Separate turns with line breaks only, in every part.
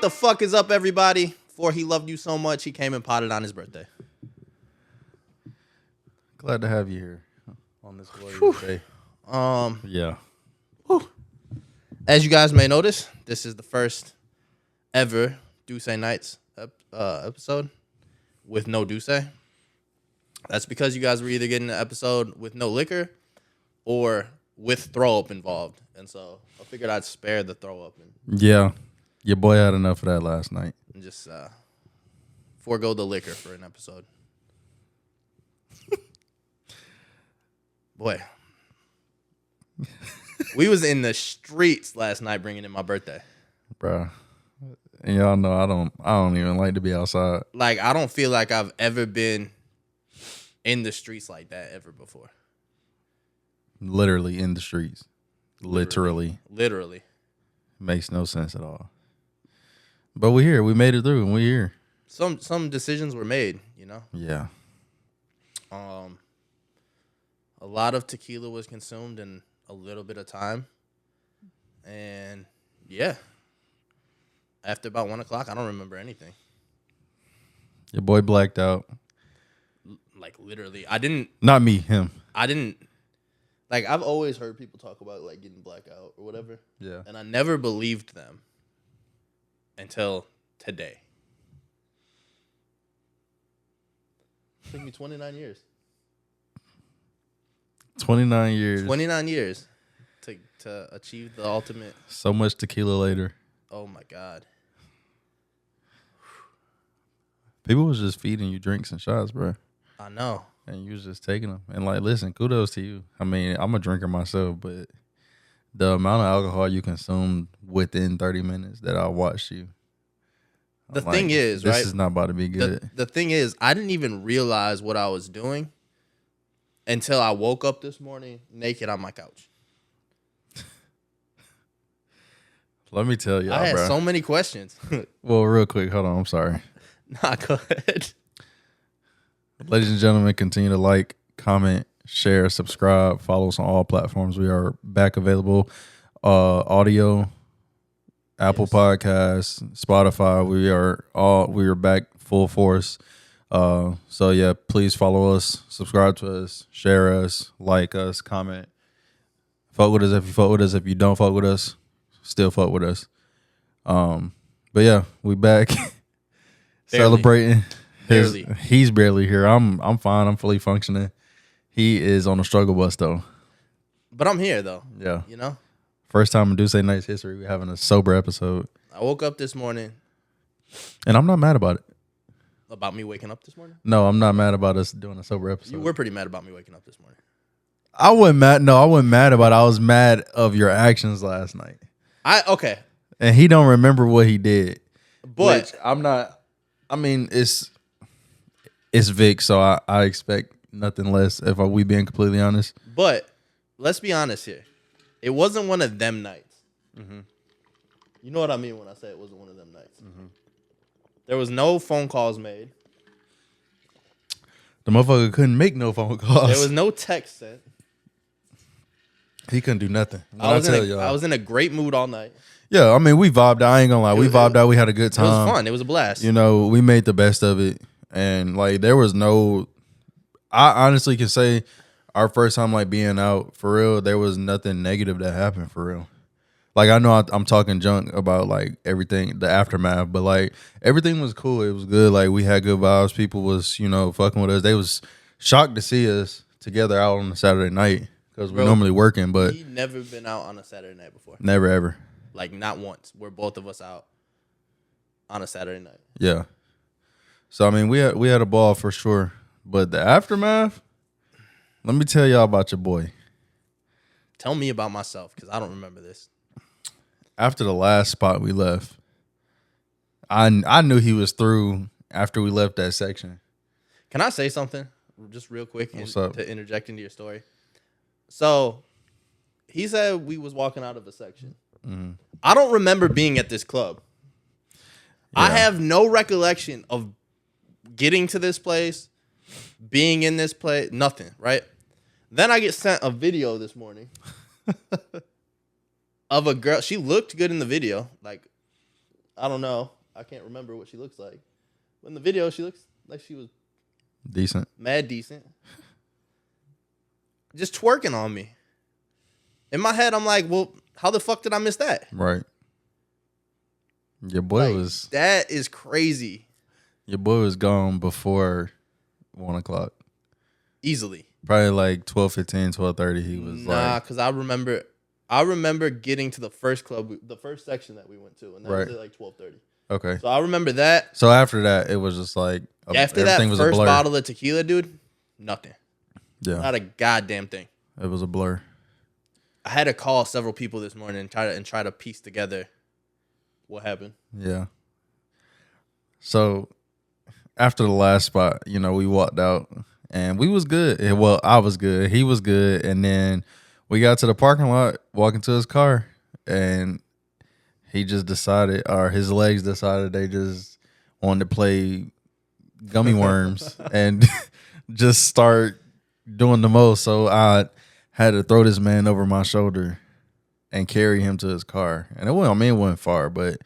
the fuck is up, everybody? For he loved you so much, he came and potted on his birthday.
Glad to have you here on this glorious day. Yeah.
Whew. As you guys may notice, this is the first ever Duce Nights episode with no Duce. That's because you guys were either getting an episode with no liquor or with throw up involved. And so I figured I'd spare the throw up
Yeah. Your boy had enough of that last night.
and just forego the liquor for an episode. Boy. We was in the streets last night bringing in my birthday.
Bruh. And y'all know I don't even like to be outside.
Like, I don't feel like I've ever been in the streets like that ever before.
Literally in the streets. Literally. Makes no sense at all. But we're here. We made it through and we're here.
Some decisions were made, you know?
Yeah.
A lot of tequila was consumed in a little bit of time. And yeah. After about 1 o'clock, I don't remember anything.
Your boy blacked out.
Like, literally. I didn't.
Not me, him.
I didn't. Like, I've always heard people talk about, like, getting blackout or whatever.
Yeah.
And I never believed them until today. It took me 29 years.
29 years.
29 years to achieve the ultimate.
So much tequila later.
Oh, my God.
People was just feeding you drinks and shots, bro.
I know.
And you was just taking them. And, like, listen, kudos to you. I mean, I'm a drinker myself, but the amount of alcohol you consumed within 30 minutes that I watched you.
The thing is,
this
right?
This is not about to be good.
The thing is, I didn't even realize what I was doing until I woke up this morning naked on my couch.
Let me tell y'all,
I had
bro.
so many questions.
Well, real quick, hold on. I'm sorry.
Nah, go ahead.
Ladies and gentlemen, continue to like, comment, share, subscribe, follow us on all platforms. We are back available. Audio, Apple Podcasts, Spotify. We are back full force. So yeah, please follow us, subscribe to us, share us, like us, comment. Fuck with us if you fuck with us. If you don't fuck with us, still fuck with us. But yeah, we back celebrating. He's barely here. I'm fine. I'm fully functioning. He is on a struggle bus though.
But I'm here though.
Yeah.
You know?
First time in Duce Nights history, we're having a sober episode.
I woke up this morning.
And I'm not mad about it.
About me waking up this morning?
No, I'm not mad about us doing a sober episode.
You were pretty mad about me waking up this morning.
I wasn't mad. No, I wasn't mad about it. I was mad of your actions last night.
Okay.
And he don't remember what he did.
But
which I'm not. I mean, it's Vic, so I expect nothing less if we being completely honest.
But let's be honest here. It wasn't one of them nights.
Mm-hmm.
You know what I mean when I say it wasn't one of them nights. Mm-hmm. There was no phone calls made.
The motherfucker couldn't make no phone calls.
There was no text sent.
He couldn't do nothing.
I was in a great mood all night.
Yeah, I mean, we vibed out. I ain't gonna lie. We vibed out. We had a good time.
It was fun. It was a blast.
You know, we made the best of it. And, like, there was no... I honestly can say our first time, like, being out, for real, there was nothing negative that happened, for real. Like, I know I'm talking junk about, like, everything, the aftermath, but, like, everything was cool. It was good. Like, we had good vibes. People was, you know, fucking with us. They was shocked to see us together out on a Saturday night because we're normally working, but...
We've never been out on a Saturday night before.
Never, ever.
Like, not once. We're both of us out on a Saturday night.
Yeah. So, I mean, we had a ball for sure. But the aftermath, let me tell y'all about your boy.
Tell me about myself, because I don't remember this.
After the last spot we left, I knew he was through after we left that section.
Can I say something just real quick
What's up?
To interject into your story? So, he said we was walking out of a section. Mm-hmm. I don't remember being at this club. Yeah. I have no recollection of getting to this place, being in this place, nothing, right? Then I get sent a video this morning of a girl. She looked good in the video. Like, I don't know. I can't remember what she looks like. But in the video, she looks like she was
Decent.
mad decent. Just twerking on me. In my head, I'm like, well, how the fuck did I miss that?
Right. Your boy
Like,
was
that is crazy.
Your boy was gone before 1 o'clock.
Easily.
Probably like 12:15, 12:30. He was
because I remember getting to the first club, the first section that we went to, and that was at like 12:30.
Okay.
So I remember that.
So after that, it was just like
After that
was
first
a blur.
bottle of tequila, dude, nothing.
Yeah.
Not a goddamn thing.
It was a blur.
I had to call several people this morning and try to piece together what happened.
Yeah. So after the last spot, we walked out and we was good. Well, I was good. He was good. And then we got to the parking lot, walking to his car, and he just decided, or his legs decided they just wanted to play gummy worms and just start doing the most. So I had to throw this man over my shoulder and carry him to his car. And it wasn't far, but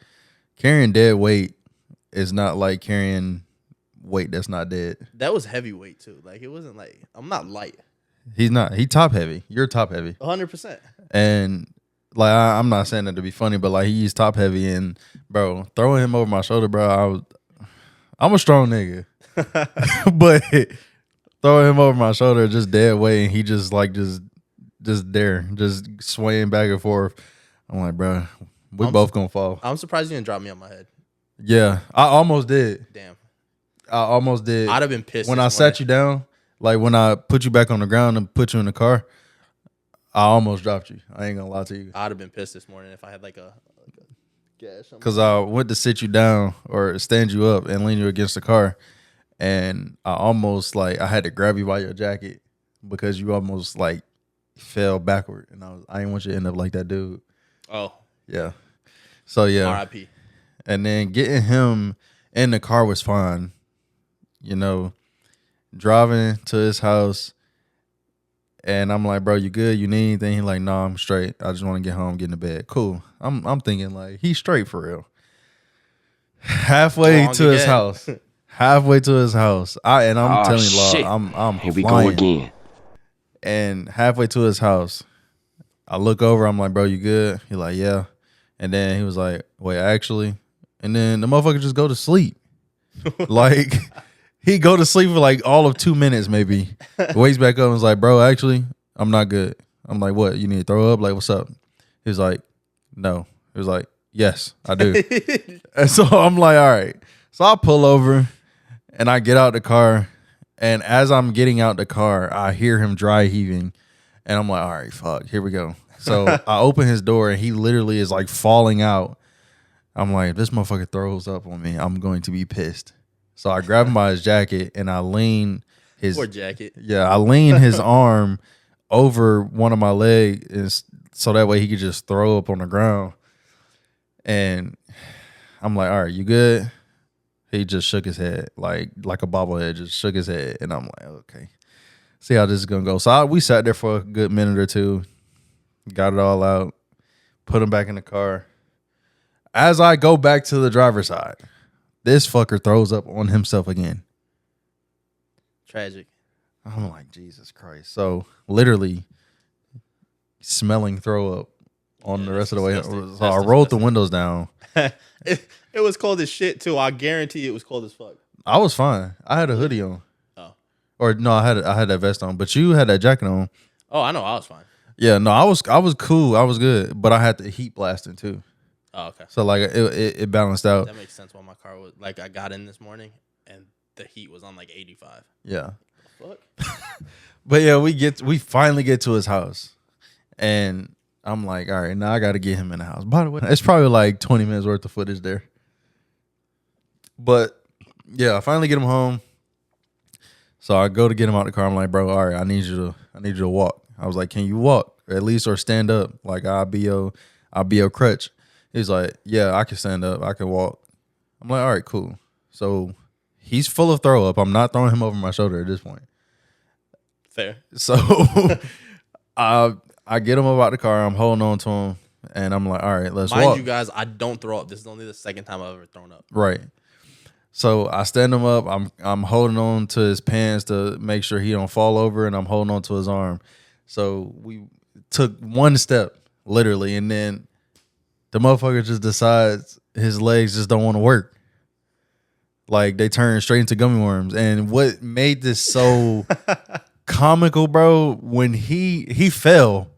carrying dead weight is not like carrying weight that's not dead.
That was heavyweight too. Like, it wasn't like, I'm not light.
He's not. He top heavy. You're top heavy.
100%.
And like I'm not saying that to be funny, but like he's top heavy, and bro, throwing him over my shoulder, bro. I'm a strong nigga, but throwing him over my shoulder just dead weight, and he just there, just swaying back and forth. I'm like, bro, we both gonna fall.
I'm surprised you didn't drop me on my head.
Yeah, I almost did.
Damn.
I almost did.
I'd have been pissed
when I sat you down. Like when I put you back on the ground and put you in the car, I almost dropped you. I ain't gonna lie to you.
I'd have been pissed this morning if I had like a gash.
Because I went to sit you down or stand you up and lean you against the car, and I almost I had to grab you by your jacket because you almost fell backward, and I didn't want you to end up like that dude.
Oh
yeah. So yeah.
R.I.P.
And then getting him in the car was fine. Driving to his house, and I'm like, bro, you good? You need anything? He's like, no, I'm straight. I just want to get home, get in the bed. Cool. I'm thinking he's straight for real. Halfway to his house. Halfway to his house. I'm telling you, Law, I'm
here we
flying.
go again.
And halfway to his house, I look over. I'm like, bro, you good? He's like, yeah. And then he was like, wait, actually. And then the motherfucker just go to sleep. He go to sleep for all of 2 minutes, maybe. Wakes back up and was like, bro, actually, I'm not good. I'm like, what? You need to throw up? Like, what's up? He was like, no. He was like, yes, I do. And so I'm like, all right. So I pull over and I get out the car. And as I'm getting out the car, I hear him dry heaving. And I'm like, all right, fuck, here we go. So I open his door and he literally is falling out. I'm like, if this motherfucker throws up on me, I'm going to be pissed. So I grab him by his jacket and I lean his
Poor jacket.
Yeah, I lean his arm over one of my legs so that way he could just throw up on the ground. And I'm like, all right, you good? He just shook his head like a bobblehead, just shook his head. And I'm like, okay, see how this is gonna go. So we sat there for a good minute or two, got it all out, put him back in the car. As I go back to the driver's side, this fucker throws up on himself again.
Tragic.
I'm like, Jesus Christ. So literally smelling throw up on the rest of the way. So I rolled the windows down.
It was cold as shit too. I guarantee it was cold as fuck.
I was fine. I had a hoodie on.
Oh.
Or no, I had that vest on. But you had that jacket on.
Oh, I know. I was fine.
Yeah, no, I was cool. I was good. But I had the heat blasting too.
Oh, okay.
So it balanced out.
That makes sense why my car was I got in this morning and the heat was on 85.
Yeah.
Fuck.
But yeah, we finally get to his house. And I'm like, all right, now I got to get him in the house. By the way, it's probably 20 minutes worth of footage there. But yeah, I finally get him home. So I go to get him out the car. I'm like, bro, all right, I need you to walk. I was like, can you walk at least or stand up? I'll be your crutch. He's like, yeah, I can stand up. I can walk. I'm like, all right, cool. So he's full of throw up. I'm not throwing him over my shoulder at this point.
Fair.
So I get him up out the car. I'm holding on to him. And I'm like, all right, let's
Mind
walk.
you guys, I don't throw up. This is only the second time I've ever thrown up.
Right. So I stand him up. I'm holding on to his pants to make sure he don't fall over, and I'm holding on to his arm. So we took one step, literally, and then the motherfucker just decides his legs just don't want to work. Like they turn straight into gummy worms. And what made this so comical, bro, when he fell,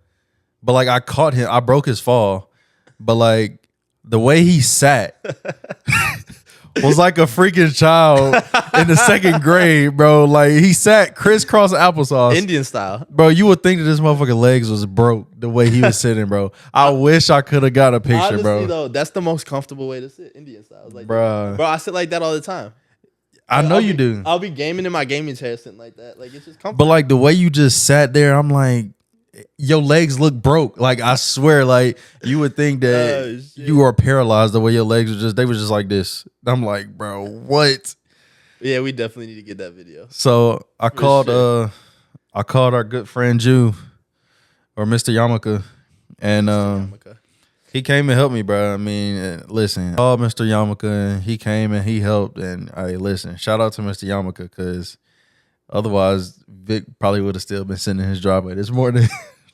but like I caught him, I broke his fall, but like the way he sat was like a freaking child in the second grade, bro. Like he sat crisscross applesauce,
Indian style.
bro. You would think that this motherfucker legs was broke the way he was sitting, bro. I wish I could have got a picture,
Honestly,
bro.
though, that's the most comfortable way to sit, Indian style. Like,
Bruh.
bro, I sit like that all the time.
I know
I'll
you
be-
do.
I'll be gaming in my gaming chair sitting like that. Like it's just comfortable.
But like the way you just sat there, I'm like, your legs look broke. Like I swear, like you would think that
Oh, shit.
you are paralyzed the way your legs were they was just like this. I'm like, bro, what?
Yeah, we definitely need to get that video.
So I called
sure.
I called our good friend Jew or Mr. Yamaka, and
Okay.
he came and helped me, bro. I mean, listen, I called Mr. Yamaka, and he came and he helped. And hey, listen, shout out to Mr. Yamaka, because otherwise Vic probably would have still been sitting in his driveway this morning.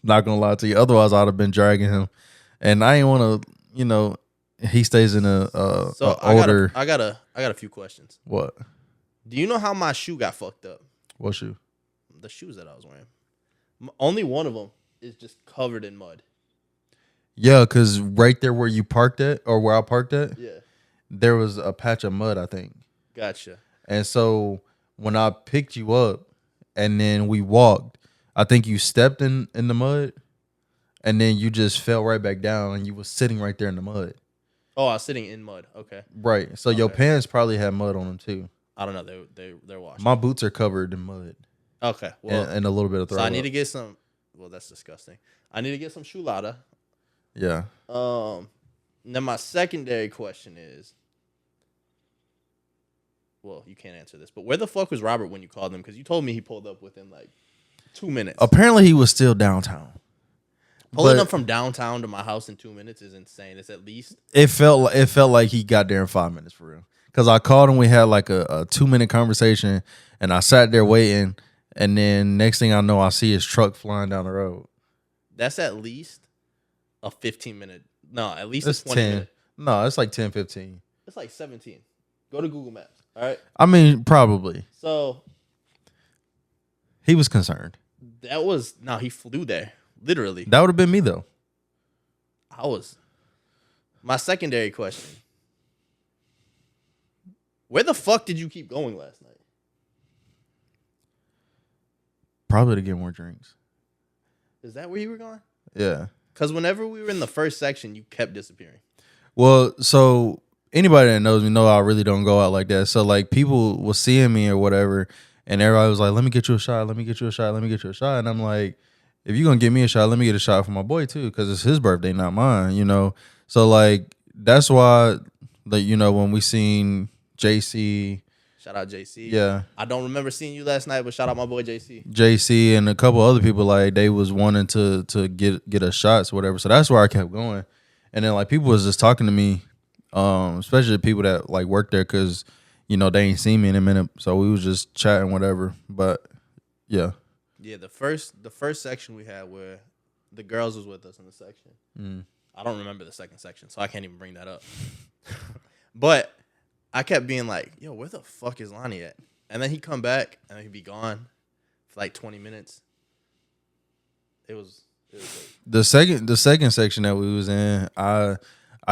Not gonna lie to you. Otherwise, I'd have been dragging him, and I ain't want to. He stays in a older.
I got a few questions.
What?
Do you know how my shoe got fucked up?
What shoe?
The shoes that I was wearing. Only one of them is just covered in mud.
Yeah, because right there where you parked at, or where I parked at,
Yeah.
there was a patch of mud, I think.
Gotcha.
And so when I picked you up and then we walked, I think you stepped in the mud and then you just fell right back down and you was sitting right there in the mud.
Oh, I was sitting in mud. Okay.
Right. So your pants probably had mud on them too.
I don't know. They're washed.
My boots are covered in mud
Okay. Well,
and a little bit of throw
so I need
up.
to get some. Well, that's disgusting. I need to get some shoelada.
Yeah.
Then my secondary question is, well, you can't answer this, but where the fuck was Robert when you called him? Because you told me he pulled up within like 2 minutes.
Apparently he was still downtown.
Pulling
but
up from downtown to my house in 2 minutes is insane. It's at least
It felt like he got there in 5 minutes for real. Because I called him, we had like a 2-minute conversation, and I sat there waiting, and then next thing I know, I see his truck flying down the road.
that's at least a 15-minute. No, at least
It's
a 20
10.
minute.
No, it's like 10, 15.
It's like 17. Go to Google Maps. All right.
I mean, probably.
So
He was concerned.
that was he flew there literally.
That would have been me though.
My secondary question. Where the fuck did you keep going last night?
Probably to get more drinks.
Is that where you were going?
Yeah.
Because whenever we were in the first section, you kept disappearing.
Well, so anybody that knows me know I really don't go out like that. So like people was seeing me or whatever, and everybody was like, "Let me get you a shot. Let me get you a shot. Let me get you a shot." And I'm like, if you're gonna give me a shot, let me get a shot for my boy too, because it's his birthday, not mine. So like that's why, when we seen JC,
Shout out JC.
yeah,
I don't remember seeing you last night, but shout out my boy JC.
JC and a couple other people, like they was wanting to get us shots or whatever. So that's where I kept going. And then like people was just talking to me, especially the people that like work there, because they ain't seen me in a minute. So we was just chatting, whatever. But yeah.
Yeah, the first section we had where the girls was with us in the section. I don't remember the second section, so I can't even bring that up. But I kept being like, yo, where the fuck is Lonnie at? And then he'd come back and he'd be gone for like 20 minutes. It was
The second section that we was in, I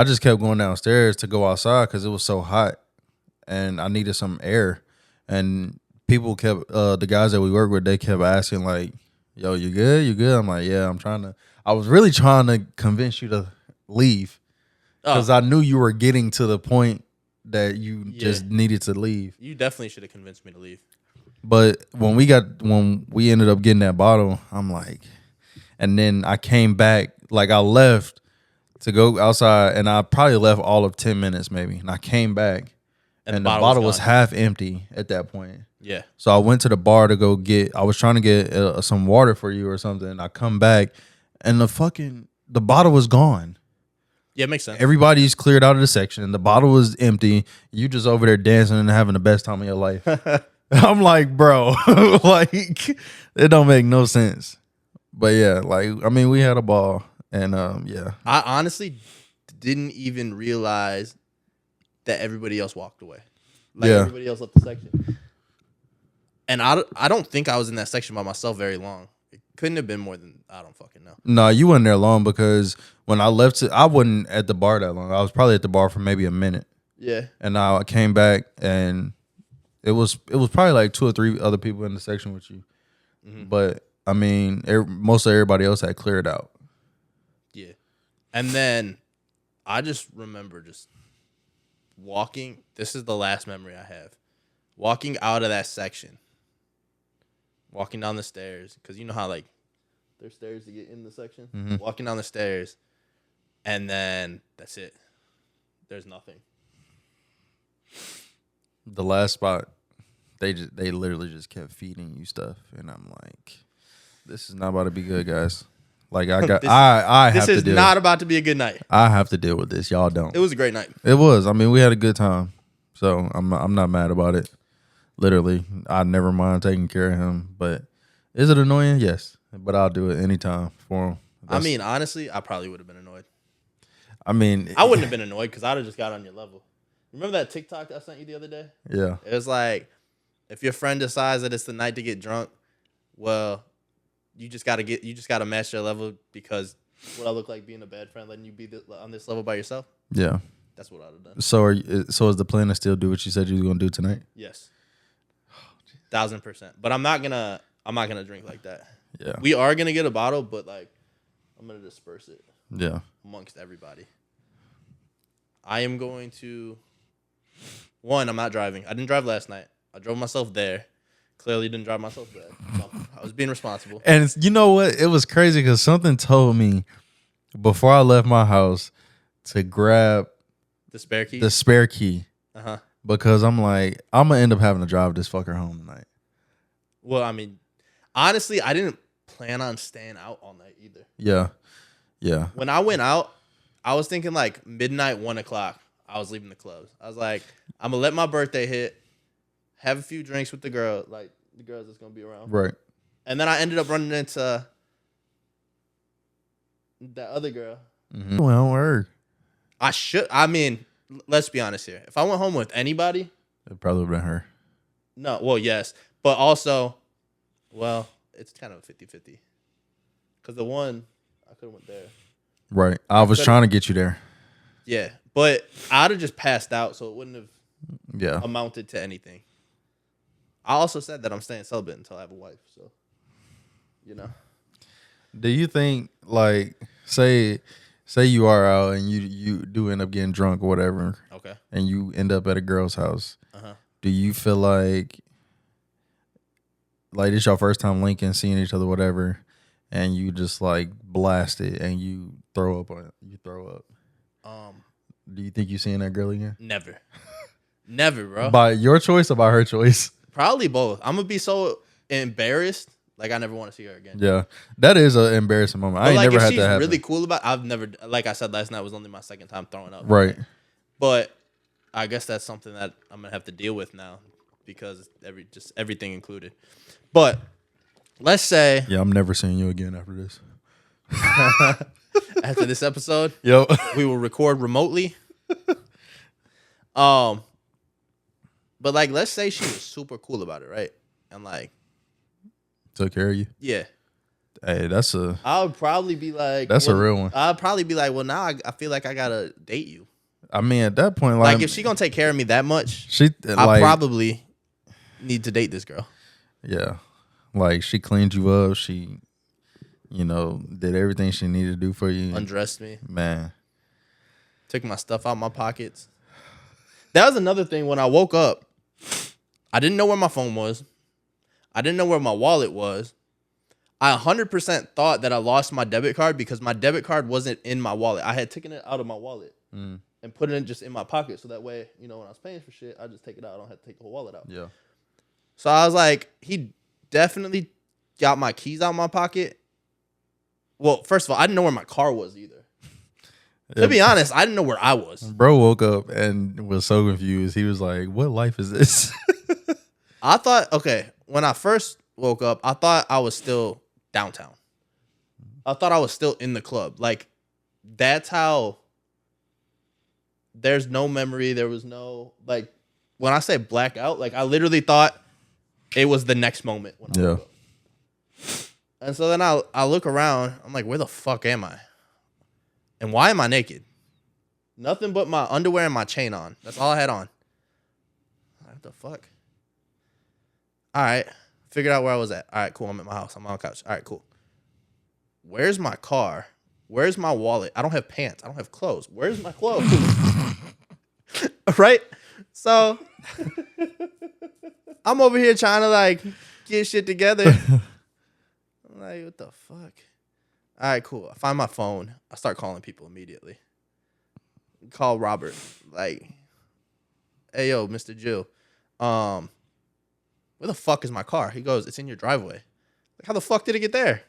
just kept going downstairs to go outside because it was so hot and I needed some air. And people kept the guys that we work with, they kept asking like, "Yo, you good? You good?" I'm like, "Yeah, I was really trying to convince you to leave because I knew you were getting to the point that you just needed to leave."
You definitely should have convinced me to leave.
But when we ended up getting that bottle, I'm like, and then I came back, like I left to go outside, and I probably left all of 10 minutes maybe, and I came back, and the bottle was half empty at that point.
Yeah.
So I went to the bar to go I was trying to get some water for you or something. And I come back, and the bottle was gone.
Yeah, it makes sense.
Everybody's cleared out of the section. The bottle was empty. You just over there dancing and having the best time of your life. I'm like, bro, like it don't make no sense. But yeah, like I mean, we had a ball, and yeah.
I honestly didn't even realize that everybody else walked away. Like everybody else left the section. And I don't think I was in that section by myself very long. It couldn't have been more than, I don't fucking know.
No, you weren't there long because when I left, I wasn't at the bar that long. I was probably at the bar for maybe a minute.
Yeah.
And I came back, and it was probably like 2 or 3 other people in the section with you. Mm-hmm. But I mean, most of everybody else had cleared out.
Yeah. And then I just remember just walking. This is the last memory I have. Walking out of that section. Walking down the stairs. Because you know how, like, there's stairs to get in the section? Mm-hmm. Walking down the stairs. And then that's it. There's nothing.
The last spot, they literally just kept feeding you stuff. And I'm like, this is not about to be good, guys. Like, I got, I have to deal.
This is not about to be a good night.
I have to deal with this. Y'all don't.
It was a great night.
It was. I mean, we had a good time. So I'm not mad about it. Literally, I never mind taking care of him. But is it annoying? Yes. But I'll do it anytime for him.
I mean, honestly, I probably would have been annoyed.
I mean,
I wouldn't have been annoyed because I'd have just got on your level. Remember that TikTok I sent you the other day?
Yeah.
It was like, if your friend decides that it's the night to get drunk, well, you just gotta match their level because what I look like being a bad friend, letting you be on this level by yourself.
Yeah.
That's what I'd have done.
So is the plan to still do what you said you was gonna do tonight?
Yes. 1000%. But I'm not gonna drink like that.
Yeah.
We are gonna get a bottle, but like I'm gonna disperse it.
Yeah.
Amongst everybody. I am going to I'm not driving. I didn't drive last night. I drove myself there. Clearly didn't drive myself back. So I was being responsible.
And you know what? It was crazy because something told me before I left my house to grab
the spare key.
Uh-huh. Because I'm like, I'm gonna end up having to drive this fucker home tonight.
Well, I mean, honestly, I didn't plan on staying out all night either.
Yeah. Yeah.
When I went out, I was thinking like midnight, 1 o'clock. I was leaving the clubs. I was like, I'm gonna let my birthday hit, have a few drinks with the girl, like the girls that's gonna be around.
Right.
And then I ended up running into that other girl.
Mm-hmm. Well, word.
I mean, let's be honest here. If I went home with anybody,
it probably would have been her.
No, well, yes. But also, well, it's kind of a 50-50. Because the one, I could have went there.
Right. I was trying to get you there.
Yeah. But I'd have just passed out, so it wouldn't have amounted to anything. I also said that I'm staying celibate until I have a wife, so, you know.
Do you think, like, say you are out and you do end up getting drunk or whatever,
okay,
and you end up at a girl's house,
uh-huh,
do you feel like it's your first time linking, seeing each other, whatever, and you just, like, blast it and you throw up? Do you think you seeing that girl again?
Never. Never, bro.
By your choice or by her choice?
Probably both. I'm going to be so embarrassed. Like, I never want to see her again.
Yeah. That is an embarrassing moment. I ain't never had that happen.
If she's really cool about it, I've never, like I said last night, was only my second time throwing up.
Right.
But I guess that's something that I'm going to have to deal with now because everything included. But let's say.
Yeah, I'm never seeing you again after this.
After this episode,
yep,
we will record remotely. But like, let's say she was super cool about it, right? And like,
took care of you.
Yeah.
Hey,
I would probably be like,
that's a real one.
I'd probably be like, well, now I feel like I gotta date you.
I mean, at that point,
like if she gonna take care of me that much, I probably need to date this girl.
Yeah, like she cleaned you up. She, did everything she needed to do for you.
Undressed me,
man.
Took my stuff out my pockets. That was another thing. When I woke up, I didn't know where my phone was. I didn't know where my wallet was. I 100% thought that I lost my debit card because my debit card wasn't in my wallet. I had taken it out of my wallet and put it just in my pocket. So that way, when I was paying for shit, I just take it out. I don't have to take the whole wallet out.
Yeah.
So I was like, he definitely got my keys out of my pocket. Well, first of all, I didn't know where my car was either. To be honest, I didn't know where I was.
Bro woke up and was so confused. He was like, "What life is this?"
I thought, okay, when I first woke up, I thought I was still downtown. I thought I was still in the club. Like, that's how there's no memory. There was no, like, when I say blackout, like, I literally thought it was the next moment when I woke up. And so then I look around. I'm like, where the fuck am I? And why am I naked? Nothing but my underwear and my chain on. That's all I had on. What the fuck? All right. Figured out where I was at. All right, cool. I'm at my house. I'm on the couch. All right, cool. Where's my car? Where's my wallet? I don't have pants. I don't have clothes. Where's my clothes? Right? So I'm over here trying to like get shit together. I'm like, what the fuck? All right, cool. I find my phone. I start calling people immediately. Call Robert. Like, hey, yo, Mr. Jill. Where the fuck is my car? He goes, it's in your driveway. Like, how the fuck did it get there?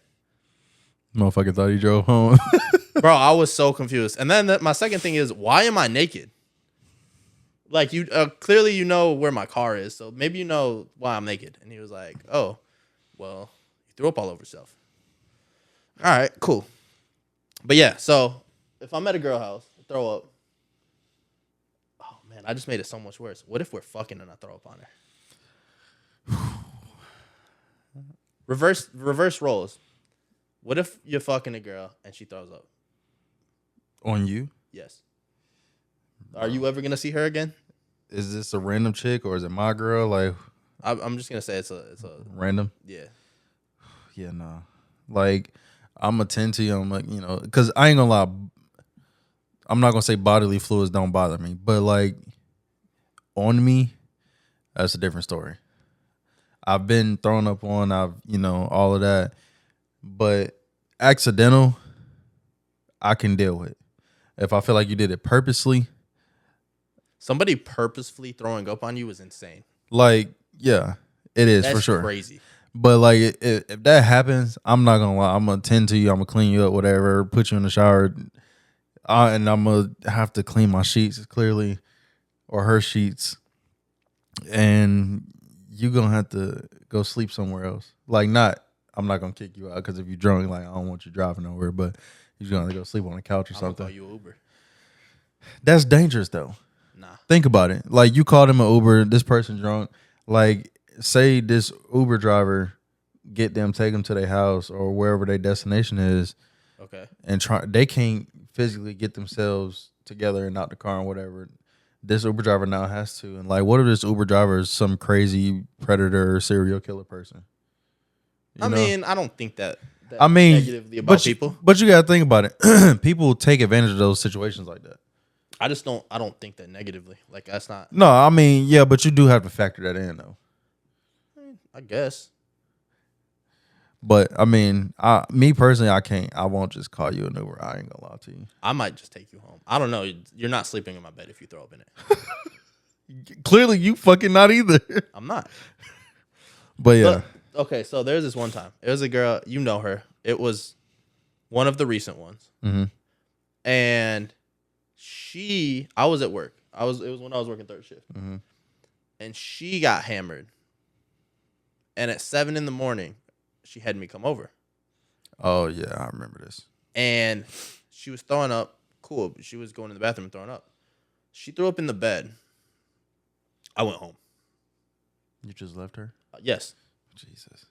Motherfucker thought he drove home.
Bro, I was so confused. And then my second thing is, why am I naked? Like, you clearly you know where my car is, so maybe you know why I'm naked. And he was like, oh, well, you threw up all over yourself. All right, cool. But yeah, so if I'm at a girl house, I throw up. Oh, man, I just made it so much worse. What if we're fucking and I throw up on her? Reverse roles. What if you're fucking a girl and she throws up?
On you?
Yes. Are you ever gonna see her again?
Is this a random chick or is it my girl? Like,
I'm just gonna say it's a
random.
Yeah.
Yeah, nah. Like, I'm gonna tend to you. I'm like, because I ain't gonna lie. I'm not gonna say bodily fluids don't bother me, but like on me, that's a different story. I've been thrown up on. All of that, but accidental, I can deal with. If I feel like you did it purposely.
Somebody purposefully throwing up on you is insane.
Like, yeah, it is.
That's
for sure.
Crazy.
But like, if that happens, I'm not gonna lie. I'm gonna tend to you. I'm gonna clean you up, whatever. Put you in the shower, and I'm gonna have to clean my sheets clearly, or her sheets, and you gonna have to go sleep somewhere else. Like, I'm not gonna kick you out because if you're drunk, like I don't want you driving nowhere. But you're gonna go sleep on the couch or something.
Call you Uber.
That's dangerous though.
Nah.
Think about it. Like, you called him an Uber. This person drunk. Like, say this Uber driver take them to their house or wherever their destination is.
Okay.
And they can't physically get themselves together and out the car and whatever. This Uber driver now has to. And like, what if this Uber driver is some crazy predator or serial killer person?
I mean, I don't think that negatively about people.
But you gotta think about it. People take advantage of those situations like that.
I don't think that negatively. Like, that's not.
No, I mean, yeah, but you do have to factor that in though.
I guess.
But I mean, me personally, I won't just call you an Uber. I ain't gonna lie to you.
I might just take you home. I don't know. You're not sleeping in my bed if you throw up in it.
Clearly, you fucking not either.
I'm not.
But yeah.
Okay, so there's this one time. It was a girl, you know her. It was one of the recent ones.
Mm-hmm.
And I was at work. It was when I was working third shift.
Mm-hmm.
And she got hammered. And at 7 a.m, she had me come over.
Oh yeah, I remember this.
And she was throwing up. Cool. She was going to the bathroom and throwing up. She threw up in the bed. I went home.
You just left her?
Yes.
Jesus.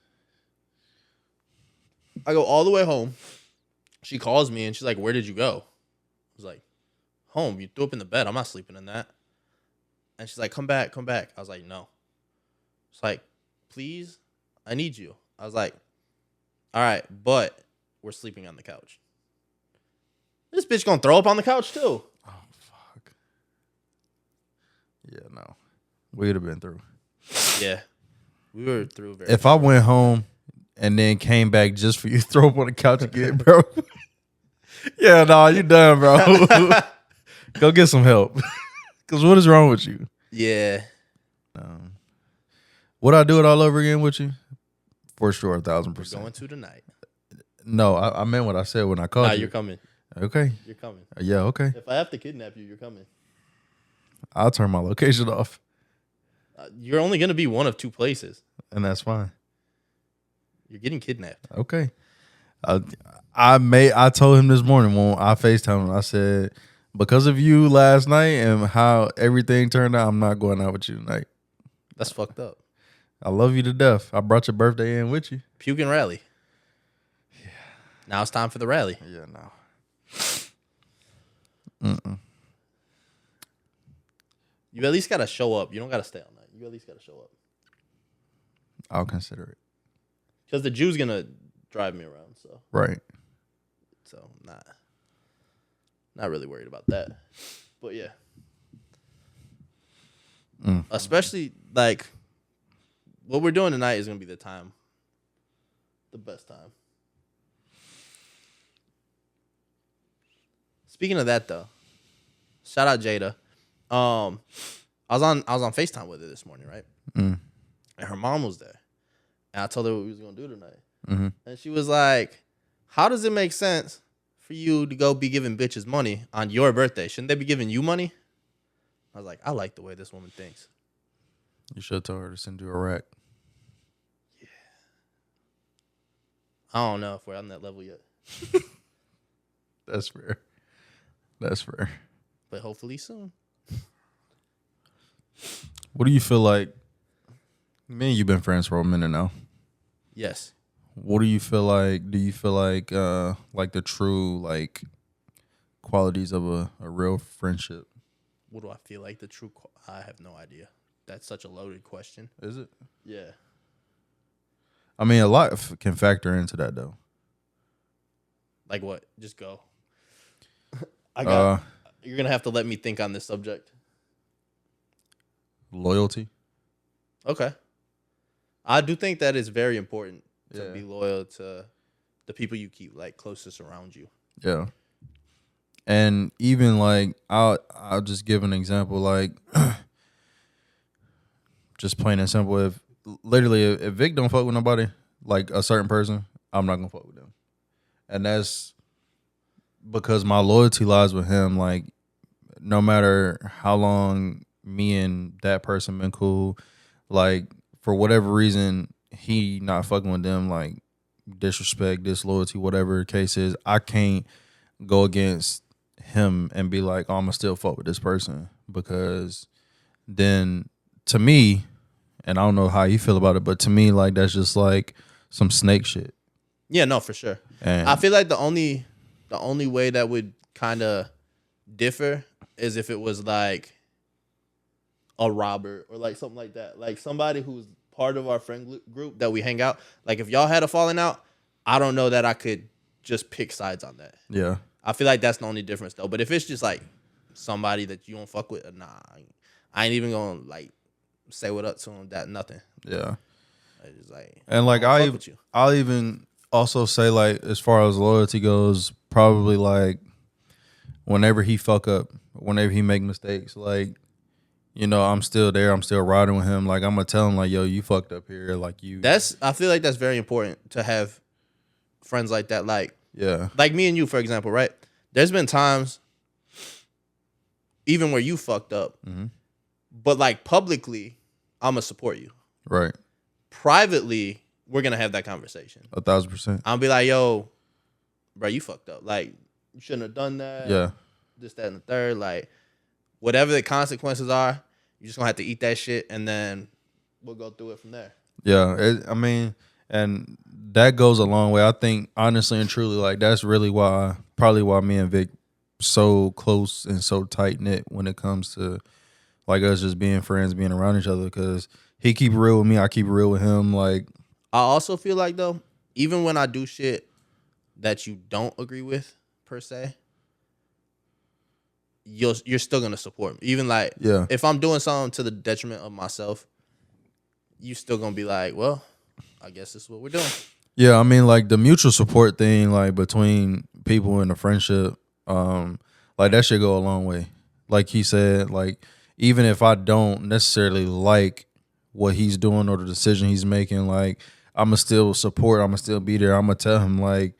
I go all the way home. She calls me and she's like, where did you go? I was like, home. You threw up in the bed. I'm not sleeping in that. And she's like, come back. I was like, no. It's like, please, I need you. I was like, all right, but we're sleeping on the couch. This bitch gonna throw up on the couch too.
Oh, fuck. Yeah, no. We'd have been through.
Yeah. We were through very
If I went home and then came back just for you to throw up on the couch again, bro. Yeah, no, you done, bro. Go get some help. Because what is wrong with you?
Yeah.
Would I do it all over again with you? For sure, 1,000%.
We're going to tonight.
No, I meant what I said when I called you.
You're coming.
Okay.
You're coming.
Yeah, okay.
If I have to kidnap you, you're coming.
I'll turn my location off.
You're only going to be one of two places.
And that's fine.
You're getting kidnapped.
Okay. I told him this morning when I FaceTimed him, I said, because of you last night and how everything turned out, I'm not going out with you tonight.
That's fucked up.
I love you to death. I brought your birthday in with you.
Puke and rally. Yeah. Now it's time for the rally.
Yeah, no.
You at least got to show up. You don't got to stay all night. You at least got to show up.
I'll consider it.
Because the Jew's going to drive me around. So
Right.
So not really worried about that. But yeah. Especially like what we're doing tonight is going to be the best time. Speaking of that though, shout out Jada. I was on FaceTime with her this morning, right? And her mom was there. And I told her what we was going to do tonight. And she was like, how does it make sense for you to go be giving bitches money on your birthday? Shouldn't they be giving you money? I was like, I like the way this woman thinks.
You should have told her to send you a rack.
Yeah. I don't know if we're on that level yet.
That's fair. That's fair.
But hopefully soon.
What do you feel like? Me and you've been friends for a minute now.
Yes.
What do you feel like? Do you feel like the true like qualities of a real friendship?
What do I feel like the true? I have no idea. That's such a loaded question.
Is it?
Yeah.
I mean, a lot can factor into that though.
Like what? Just go. You're gonna have to let me think on this subject.
Loyalty.
Okay. I do think that it's very important to
Yeah.
be loyal to the people you keep like closest around you.
Yeah. And even like I'll just give an example, like just plain and simple. If Vic don't fuck with nobody, like a certain person, I'm not gonna fuck with them. And that's because my loyalty lies with him. Like no matter how long me and that person been cool, like for whatever reason he not fucking with them, like disrespect, disloyalty, whatever the case is, I can't go against him and be like, oh, I'm gonna still fuck with this person, because then to me, and I don't know how you feel about it, but to me, like that's just like some snake shit.
Yeah, no, for sure. And I feel like the only way that would kind of differ is if it was like a Robert or like something like that, like somebody who's part of our friend group that we hang out. Like if y'all had a falling out, I don't know that I could just pick sides on that.
Yeah.
I feel like that's the only difference though. But if it's just like somebody that you don't fuck with, nah, I ain't even gonna like say what up to them. That nothing.
Yeah.
It's just like,
and like I'll even also say, like, as far as loyalty goes, probably like whenever he fuck up, whenever he make mistakes, like, you know, I'm still there. I'm still riding with him. Like, I'm gonna tell him, like, yo, you fucked up here. Like,
I feel like that's very important to have friends like that. Like,
yeah,
like me and you, for example, right? There's been times, even where you fucked up, but like publicly, I'm gonna support you.
Right.
Privately, we're gonna have that conversation.
1,000%.
I'll be like, yo, bro, you fucked up. Like, you shouldn't have done that.
Yeah.
This, that, and the third. Like, whatever the consequences are, you're just gonna have to eat that shit, and then we'll go through it from there.
Yeah, I mean, and that goes a long way. I think, honestly and truly, like, that's really probably why me and Vic so close and so tight knit when it comes to like us just being friends, being around each other. Because he keep it real with me, I keep it real with him. Like,
I also feel like though, even when I do shit that you don't agree with per se, you're still gonna support me. Even like,
yeah,
if I'm doing something to the detriment of myself, you still gonna be like, well, I guess this is what we're doing.
Yeah, I mean, like the mutual support thing, like between people in a friendship, like that should go a long way. Like he said, like even if I don't necessarily like what he's doing or the decision he's making, like I'ma still support, I'ma still be there. I'ma tell him like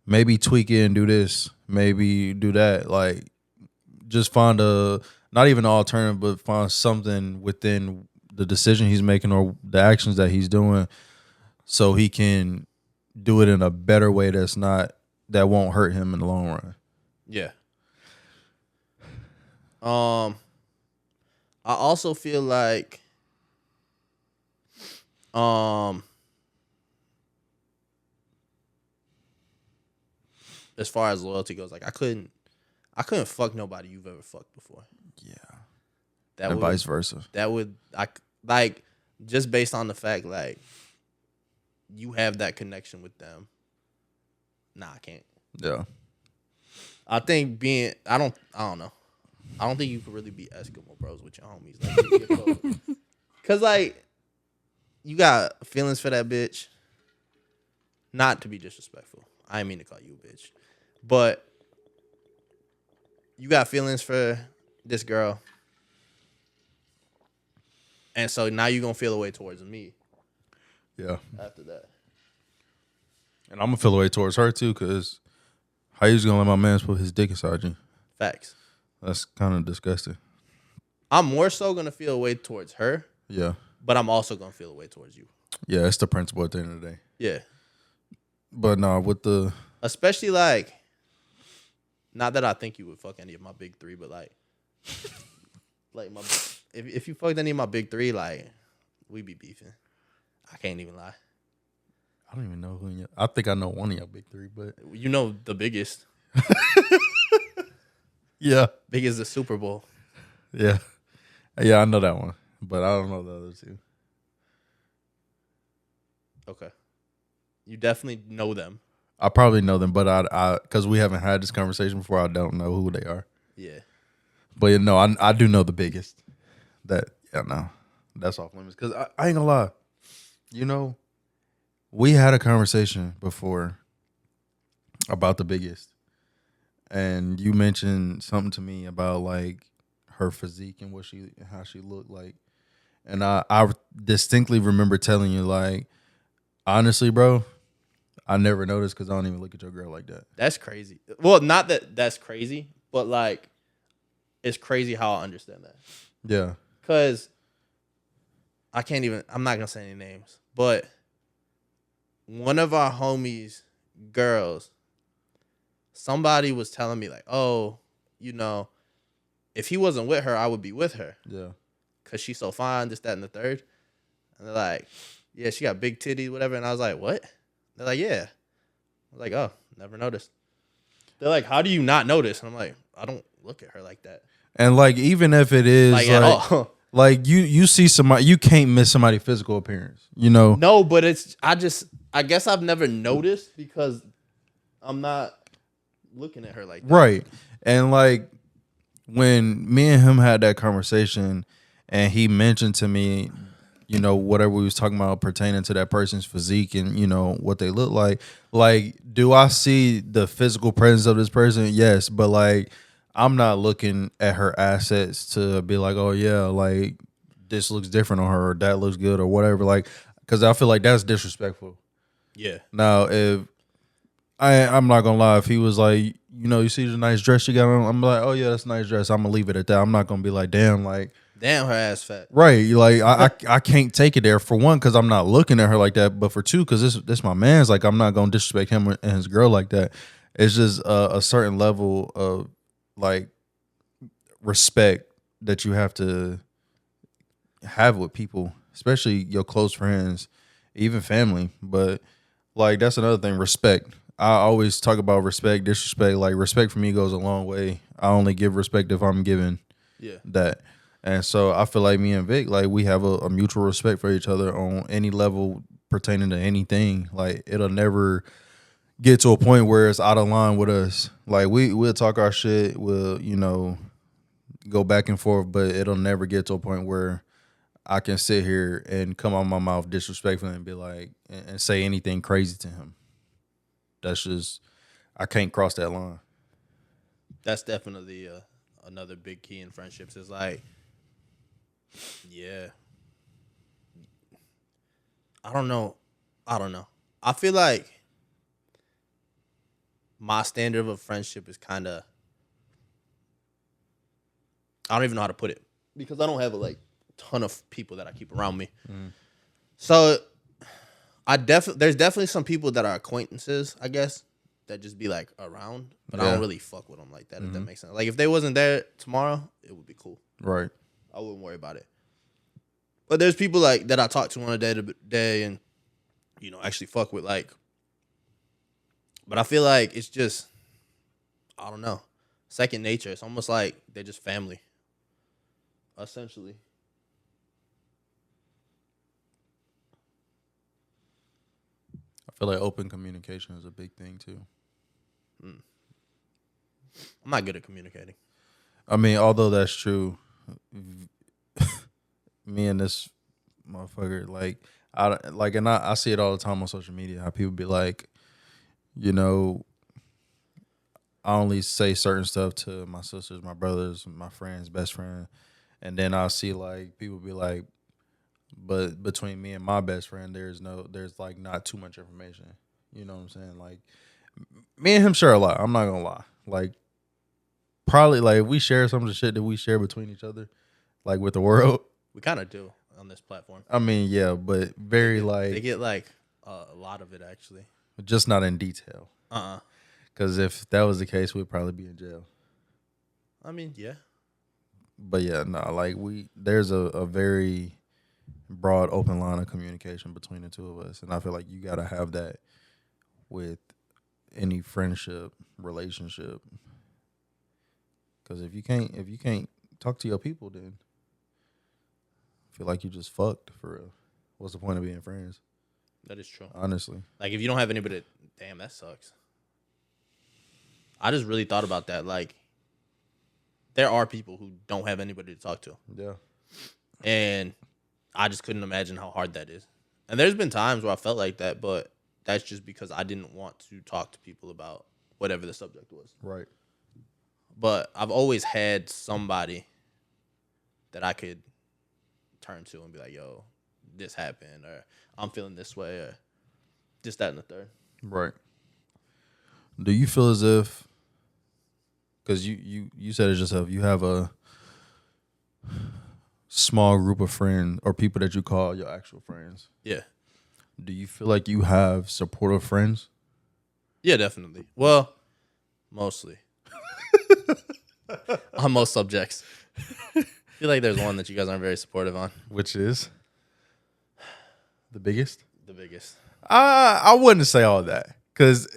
maybe tweak it and do this, maybe do that. Like, just find not even an alternative, but find something within the decision he's making or the actions that he's doing, so he can do it in a better way that won't hurt him in the long run.
Yeah. I also feel like as far as loyalty goes, like I couldn't fuck nobody you've ever fucked before.
Yeah.
That
And vice versa.
That would like just based on the fact like you have that connection with them. Nah, I can't.
Yeah.
I think I don't know. I don't think you could really be Eskimo bros with your homies. Like, cause like you got feelings for that bitch. Not to be disrespectful. I didn't mean to call you a bitch. But you got feelings for this girl. And so now you're gonna feel a way towards me.
Yeah.
After that.
And I'm gonna feel a way towards her too, cause how you just gonna let my man put his dick inside you?
Facts.
That's kind of disgusting.
I'm more so gonna feel a way towards her.
Yeah.
But I'm also gonna feel a way towards you.
Yeah, it's the principle at the end of the day.
Yeah.
But no, with the
especially like, not that I think you would fuck any of my big three, but like my if you fucked any of my big three, like we be beefing. I can't even lie.
I don't even know who. I think I know one of your big three, but
you know the biggest.
Yeah,
big as the Super Bowl.
Yeah, yeah, I know that one, but I don't know the other two.
Okay, you definitely know them.
I probably know them, but I because we haven't had this conversation before, I don't know who they are.
Yeah,
but you know, I do know the biggest. No, that's off limits. Because I ain't gonna lie, you know, we had a conversation before about the biggest, and you mentioned something to me about like her physique and how she looked like, and I distinctly remember telling you like, honestly, bro, I never noticed because I don't even look at your girl like that.
That's crazy. Well, not that that's crazy, but like, it's crazy how I understand that.
Yeah. Because
I'm not going to say any names, but one of our homies' girls, somebody was telling me like, oh, you know, if he wasn't with her, I would be with her.
Yeah.
Because she's so fine, this, that, and the third. And they're like, yeah, she got big titties, whatever. And I was like, what? They're like, yeah. I was like, oh, never noticed. They're like, how do you not notice? And I'm like, I don't look at her like that.
And like, even if it is like
at all.
Like you see somebody, you can't miss somebody's physical appearance, you know?
No, but I guess I've never noticed because I'm not looking at her like that.
Right. And like when me and him had that conversation and he mentioned to me, you know, whatever we was talking about pertaining to that person's physique and, you know, what they look like, do I see the physical presence of this person? Yes. But like, I'm not looking at her assets to be like, oh yeah, like this looks different on her or that looks good or whatever. Like, because I feel like that's disrespectful.
Yeah.
Now, if I'm not gonna lie, if he was like, you know, you see the nice dress you got on, I'm like, oh yeah, that's a nice dress. I'm gonna leave it at that. I'm not gonna be like, damn, her
ass fat.
Right. Like I can't take it there for one because I'm not looking at her like that, but for two, because this my man's. Like I'm not gonna disrespect him and his girl like that. It's just a certain level of like respect that you have to have with people, especially your close friends, even family. But like that's another thing, respect. I always talk about respect, disrespect. Like respect for me goes a long way. I only give respect if I'm given that. And so I feel like me and Vic, like we have a mutual respect for each other on any level pertaining to anything. Like it'll never get to a point where it's out of line with us. Like we'll talk our shit, we'll, you know, go back and forth, but it'll never get to a point where I can sit here and come out my mouth disrespectfully and be like, and say anything crazy to him. That's just, I can't cross that line.
That's definitely another big key in friendships is like, yeah. I don't know. I feel like my standard of a friendship is kind of, I don't even know how to put it because I don't have a like ton of people that I keep around me. So there's definitely some people that are acquaintances, I guess, that just be like around, but I don't really fuck with them like that. If that makes sense. Like if they wasn't there tomorrow, it would be cool.
Right.
I wouldn't worry about it. But there's people like that I talk to on a day to day and actually fuck with like. But I feel like it's just, I don't know, second nature. It's almost like they're just family, essentially.
I feel like open communication is a big thing too.
I'm not good at communicating.
I mean, although that's true, me and this motherfucker, I see it all the time on social media. How people be like, I only say certain stuff to my sisters, my brothers, my friends, best friend, and then I'll see like people be like, but between me and my best friend, there's like not too much information. You know what I'm saying? Like me and him share a lot. I'm not gonna lie. Like probably like we share some of the shit that we share between each other, like with the world.
We kind of do on this platform.
I mean, yeah, but
they get like a lot of it actually,
just not in detail. Because if that was the case, we'd probably be in jail.
I mean, yeah.
But yeah, no, like there's a very broad, open line of communication between the two of us, and I feel like you gotta have that with any friendship, relationship. Because if you can't talk to your people, then I feel like you just fucked for real. What's the point of being friends?
That is true.
Honestly,
like if you don't have anybody, damn, that sucks. I just really thought about that. Like, there are people who don't have anybody to talk to.
Yeah.
And I just couldn't imagine how hard that is. And there's been times where I felt like that, but that's just because I didn't want to talk to people about whatever the subject was.
Right.
But I've always had somebody that I could turn to and be like, yo, this happened, or I'm feeling this way, or just that and the third.
Right. Do you feel as if, because you said it yourself, you have a small group of friends or people that you call your actual friends.
Yeah.
Do you feel like you have supportive friends?
Yeah, definitely. Well, mostly. On most subjects. I feel like there's one that you guys aren't very supportive on.
Which is? The biggest?
The biggest.
I wouldn't say all that. Because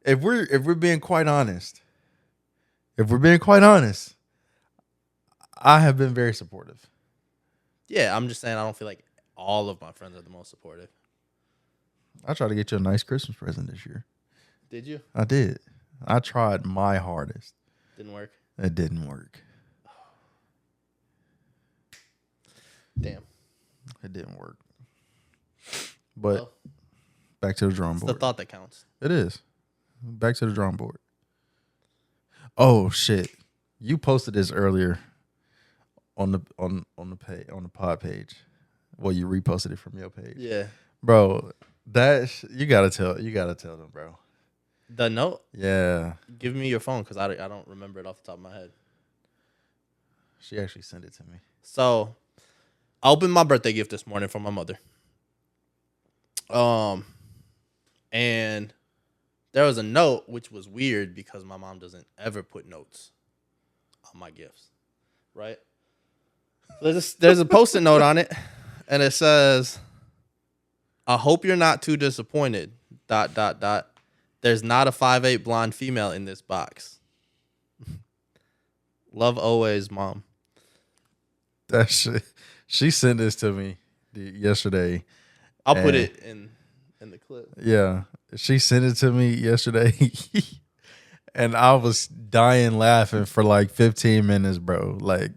if we're being quite honest, I have been very supportive.
Yeah, I'm just saying I don't feel like all of my friends are the most supportive.
I tried to get you a nice Christmas present this year.
Did you?
I did. I tried my hardest.
Didn't work?
It didn't work.
Damn.
It didn't work. But back to the drawing board.
It's the thought that counts.
It is. Back to the drawing board. Oh shit. You posted this earlier on the page, on the pod page. Well, you reposted it from your page.
Yeah.
Bro, you gotta tell them, bro.
The note?
Yeah.
Give me your phone because I don't remember it off the top of my head.
She actually sent it to me.
So I opened my birthday gift this morning from my mother. And there was a note, which was weird because my mom doesn't ever put notes on my gifts, right? So there's a Post-it note on it, and it says, "I hope you're not too disappointed. ... There's not a 5'8" blonde female in this box. Love always, Mom."
That shit. She sent this to me yesterday.
I'll put it in the clip.
Yeah. She sent it to me yesterday. And I was dying laughing for like 15 minutes, bro. Like,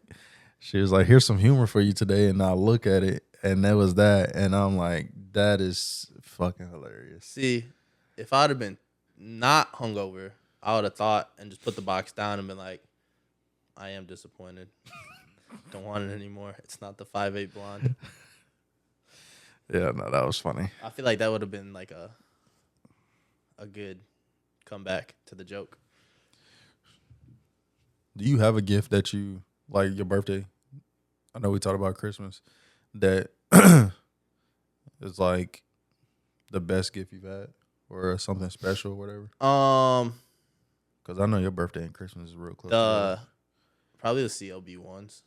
she was like, "Here's some humor for you today." And I look at it, and that was that. And I'm like, that is fucking hilarious.
See, if I'd have been not hungover, I would have thought and just put the box down and been like, "I am disappointed. Don't want it anymore. It's not the 5'8" blonde."
Yeah, no, that was funny.
I feel like that would have been like a good come back to the joke.
Do you have a gift that you like your birthday? I know we talked about Christmas. That is like the best gift you've had, or something special, or whatever. Because I know your birthday and Christmas is real close.
Probably the CLB ones.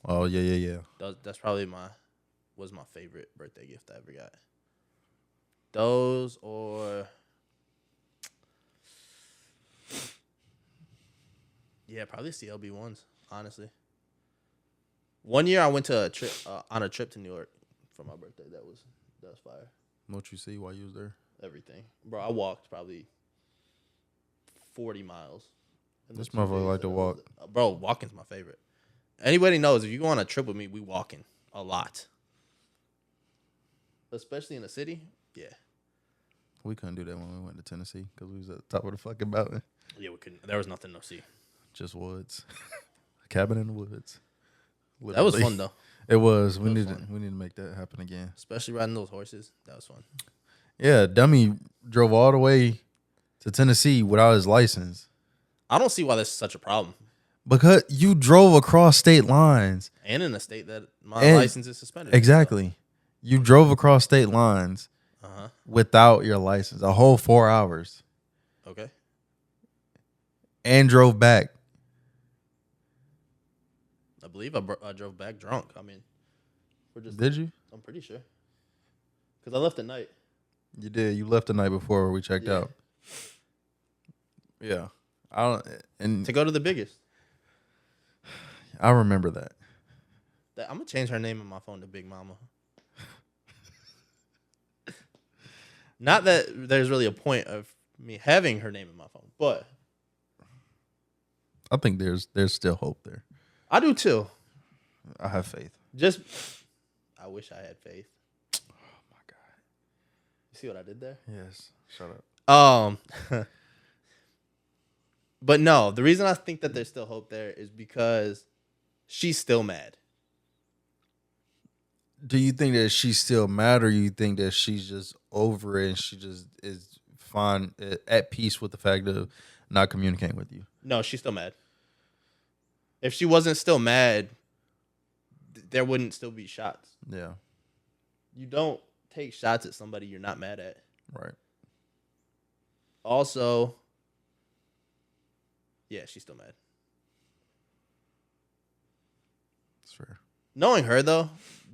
Oh yeah.
That's probably was my favorite birthday gift I ever got. Those or probably CLB ones. Honestly, one year I went to on a trip to New York for my birthday. That was fire.
What you see while you was there?
Everything, bro. I walked probably 40 miles.
This motherfucker like to walk.
Bro, walking's my favorite. Anybody knows if you go on a trip with me, we walking a lot. Especially in the city. Yeah.
We couldn't do that when we went to Tennessee because we was at the top of the fucking mountain.
Yeah, we couldn't. There was nothing to see.
Just woods. A cabin in the woods. Literally.
That was fun though.
It was. We need to make that happen again.
Especially riding those horses. That was fun.
Yeah, Dummy drove all the way to Tennessee without his license.
I don't see why that's such a problem.
Because you drove across state lines.
And in a state that my license is suspended.
Exactly. You drove across state lines without your license. A whole 4 hours.
Okay.
And drove back.
I believe I drove back drunk. I mean,
Did you?
I'm pretty sure. Because I left at night.
You did. You left the night before we checked out. Yeah.
To go to the biggest.
I remember that.
I'm going to change her name in my phone to Big Mama. Not that there's really a point of me having her name in my phone, but
I think there's still hope there.
I do too.
I have faith.
I wish I had faith.
Oh my God.
You see what I did there?
Yes. Shut up.
But no, the reason I think that there's still hope there is because she's still mad.
Do you think that she's still mad, or you think that she's just over it and she just is fine, at peace with the fact of not communicating with you?
No, she's still mad. If she wasn't still mad, there wouldn't still be shots.
Yeah.
You don't take shots at somebody you're not mad at.
Right.
Also, yeah, she's still mad.
That's fair.
Knowing her, though,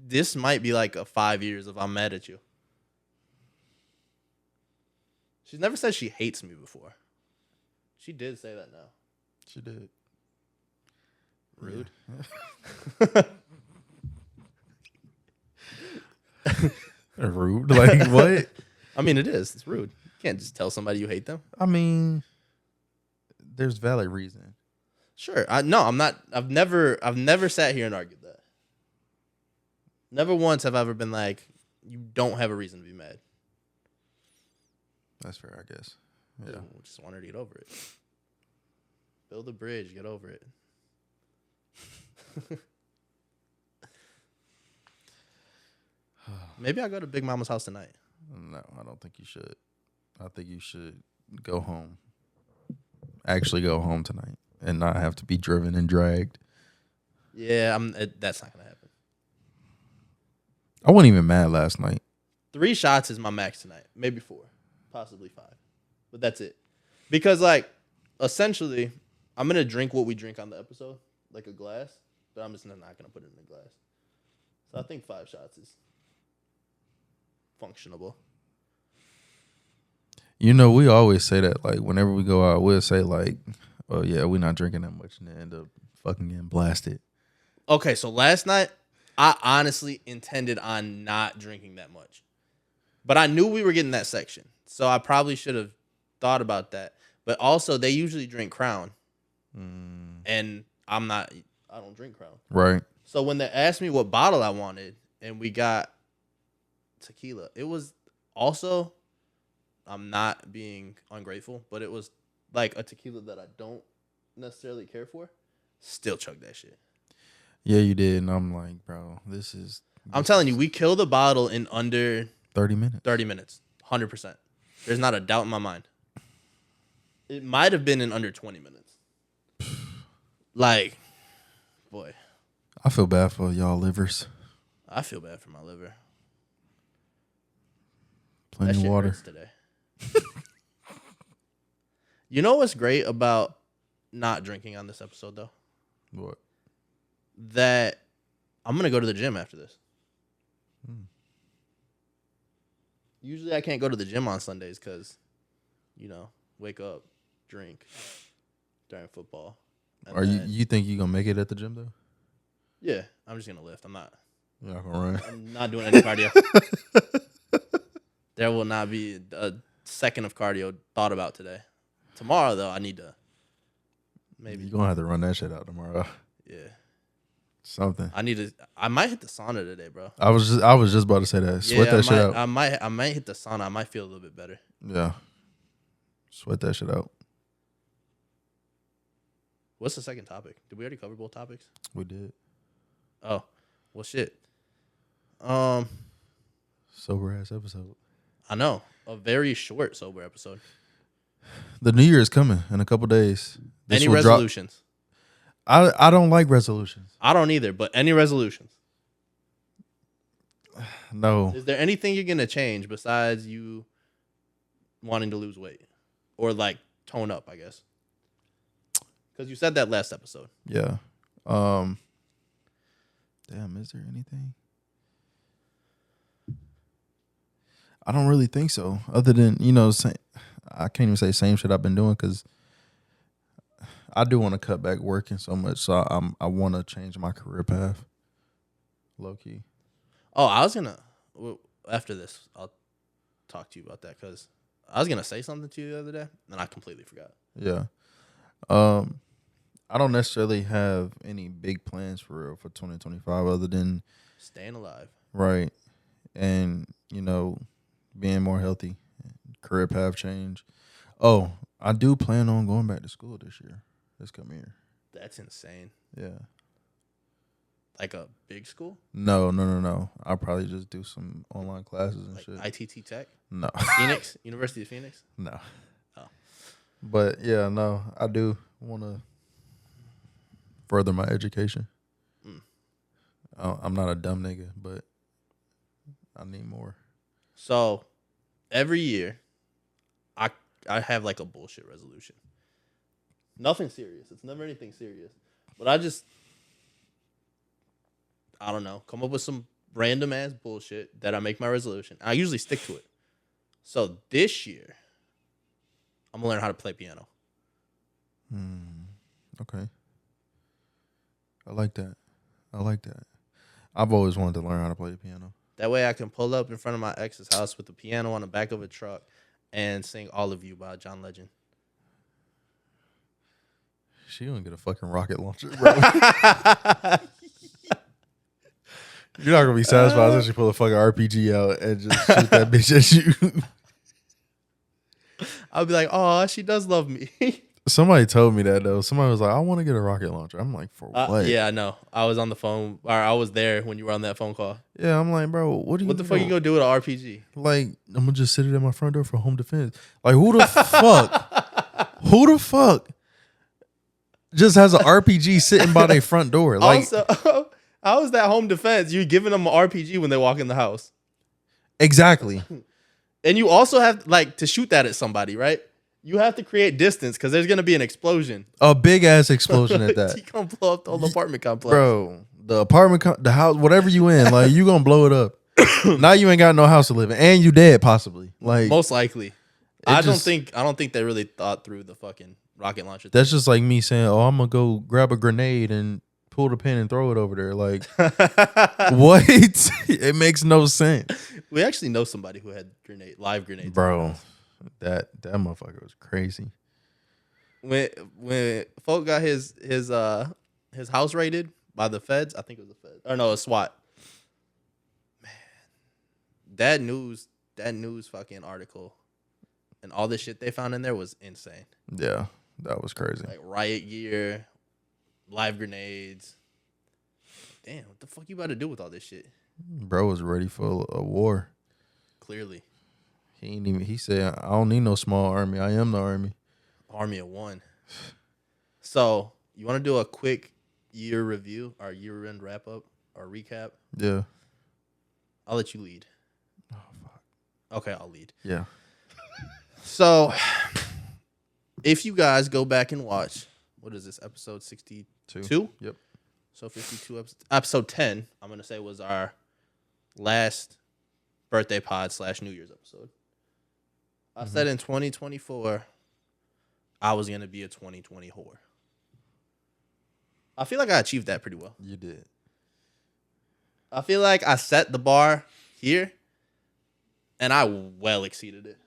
this might be like a 5 years of I'm mad at you. She's never said she hates me before. She did say that now.
She did.
Rude.
Yeah. Rude? Like, what?
I mean, it is. It's rude. You can't just tell somebody you hate them.
I mean, there's valid reason.
Sure. I'm not. I've never sat here and argued that. Never once have I ever been like, you don't have a reason to be mad.
That's fair, I guess. Yeah.
Just want her to get over it. Build a bridge. Get over it. Maybe I'll go to Big Mama's house tonight.
No, I don't think you should. I think you should go home. Actually go home tonight and not have to be driven and dragged.
Yeah, that's not going to happen.
I wasn't even mad last night.
3 shots is my max tonight. Maybe 4. Possibly 5. But that's it. Because, like, essentially, I'm going to drink what we drink on the episode, like a glass, but I'm just not going to put it in a glass. So I think 5 shots is functionable.
You know, we always say that, like, whenever we go out, we'll say, like, oh, yeah, we're not drinking that much, and then end up fucking getting blasted.
Okay, so last night, I honestly intended on not drinking that much. But I knew we were getting that section, so I probably should have thought about that. But also, they usually drink Crown, and I don't drink Crown.
Right.
So when they asked me what bottle I wanted, and we got tequila, it was also, I'm not being ungrateful, but it was like a tequila that I don't necessarily care for. Still chug that shit.
Yeah, you did, and I'm like, bro,
I'm telling you, we killed the bottle in under
30 minutes.
30 minutes, 100%. There's not a doubt in my mind. It might have been in under 20 minutes. Like, boy.
I feel bad for y'all livers.
I feel bad for my liver.
Plenty of water
today. You know what's great about not drinking on this episode, though?
What?
That I'm going to go to the gym after this. Usually I can't go to the gym on Sundays because, wake up, drink during football.
Are you think you're going to make it at the gym, though?
Yeah, I'm just going to lift. I'm not
You're not going to run?
I'm not doing any cardio. There will not be a second of cardio thought about today. Tomorrow, though, I need to maybe.
You're going to have to run that shit out tomorrow.
Yeah.
Something.
I might hit the sauna today, bro.
I was just about to say that. Sweat that shit out.
I might hit the sauna. I might feel a little bit better.
Yeah. Sweat that shit out.
What's the second topic? Did we already cover both topics?
We did.
Oh, well, shit.
Sober ass episode.
I know. A very short sober episode.
The New Year is coming in a couple days.
Any resolutions?
I don't like resolutions.
I don't either, but any resolutions?
No.
Is there anything you're going to change besides you wanting to lose weight? Or like tone up, I guess. Because you said that last episode.
Yeah. Damn, is there anything? I don't really think so. Other than, I can't even say same shit I've been doing because I do want to cut back working so much. So I want to change my career path. Low key.
Oh, I was going to, after this, I'll talk to you about that because I was going to say something to you the other day and I completely forgot.
Yeah. I don't necessarily have any big plans for real for 2025 other than
staying alive.
Right. And, being more healthy, career path change. Oh, I do plan on going back to school this year. This coming year.
That's insane.
Yeah.
Like a big school?
No. I'll probably just do some online classes and
like
shit.
ITT Tech?
No.
Phoenix? University of Phoenix?
No.
Oh.
But yeah, no, I do want to further my education. I'm not a dumb nigga, but I need more.
So every year, I have like a bullshit resolution. Nothing serious. It's never anything serious. But I don't know, come up with some random ass bullshit that I make my resolution. I usually stick to it. So this year, I'm going to learn how to play piano.
Okay. I like that. I've always wanted to learn how to play the piano.
That way I can pull up in front of my ex's house with the piano on the back of a truck and sing All of You by John Legend.
She don't get a fucking rocket launcher, bro. You're not going to be satisfied until she pull a fucking RPG out and just shoot that bitch at you.
I'll be like, oh, she does love me.
Somebody told me that, though. Somebody was like, I want to get a rocket launcher. I'm like, for what?
Yeah, I know. I was on the phone, or I was there when you were on that phone call.
Yeah, I'm like, bro, what the
fuck you gonna do with an RPG?
Like, I'm gonna just sit it at my front door for home defense. Like, who the fuck? Who the fuck just has an RPG sitting by their front door? Like,
also, how is that home defense? You're giving them an RPG when they walk in the house.
Exactly.
And you also have to shoot that at somebody, right? You have to create distance because there's gonna be an explosion.
A big ass explosion at that.
You gonna blow up the whole apartment complex,
bro. The apartment, the house, whatever you in, like you gonna blow it up. Now you ain't got no house to live in, and you dead possibly. Like
most likely. I don't think they really thought through the fucking rocket launcher thing.
That's just like me saying, "Oh, I'm gonna go grab a grenade and pull the pin and throw it over there." Like, what? It makes no sense.
We actually know somebody who had live grenades,
bro. That motherfucker was crazy.
When folk got his house raided by the feds, I think it was the feds. Or no, a SWAT. Man, that news fucking article and all the shit they found in there was insane.
Yeah, that was crazy.
Like riot gear, live grenades. Damn, what the fuck you about to do with all this shit?
Bro was ready for a war.
Clearly.
He said, I don't need no small army. I am the army.
Army of One. So you want to do a quick year review or year-end wrap-up or recap?
Yeah.
I'll let you lead.
Oh, fuck.
Okay, I'll lead.
Yeah.
So if you guys go back and watch, what is this, episode 62?
Yep.
So 52 episode 10, I'm going to say was our last birthday pod / New Year's episode. I said in 2024, I was going to be a 2020 whore. I feel like I achieved that pretty well.
You did.
I feel like I set the bar here, and I well exceeded it.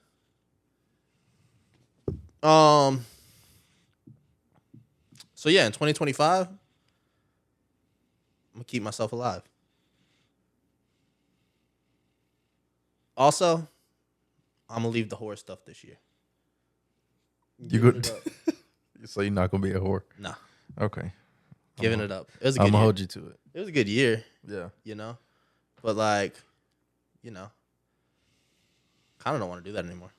So yeah, in 2025, I'm gonna keep myself alive. Also, I'm gonna leave the whore stuff this year.
You good? So you're not gonna be a whore?
Nah.
Okay.
Giving it up. It was a good
I'm gonna
year.
hold you to it.
It was a good year.
Yeah.
You know? But like, you know, kind of don't want to do that anymore.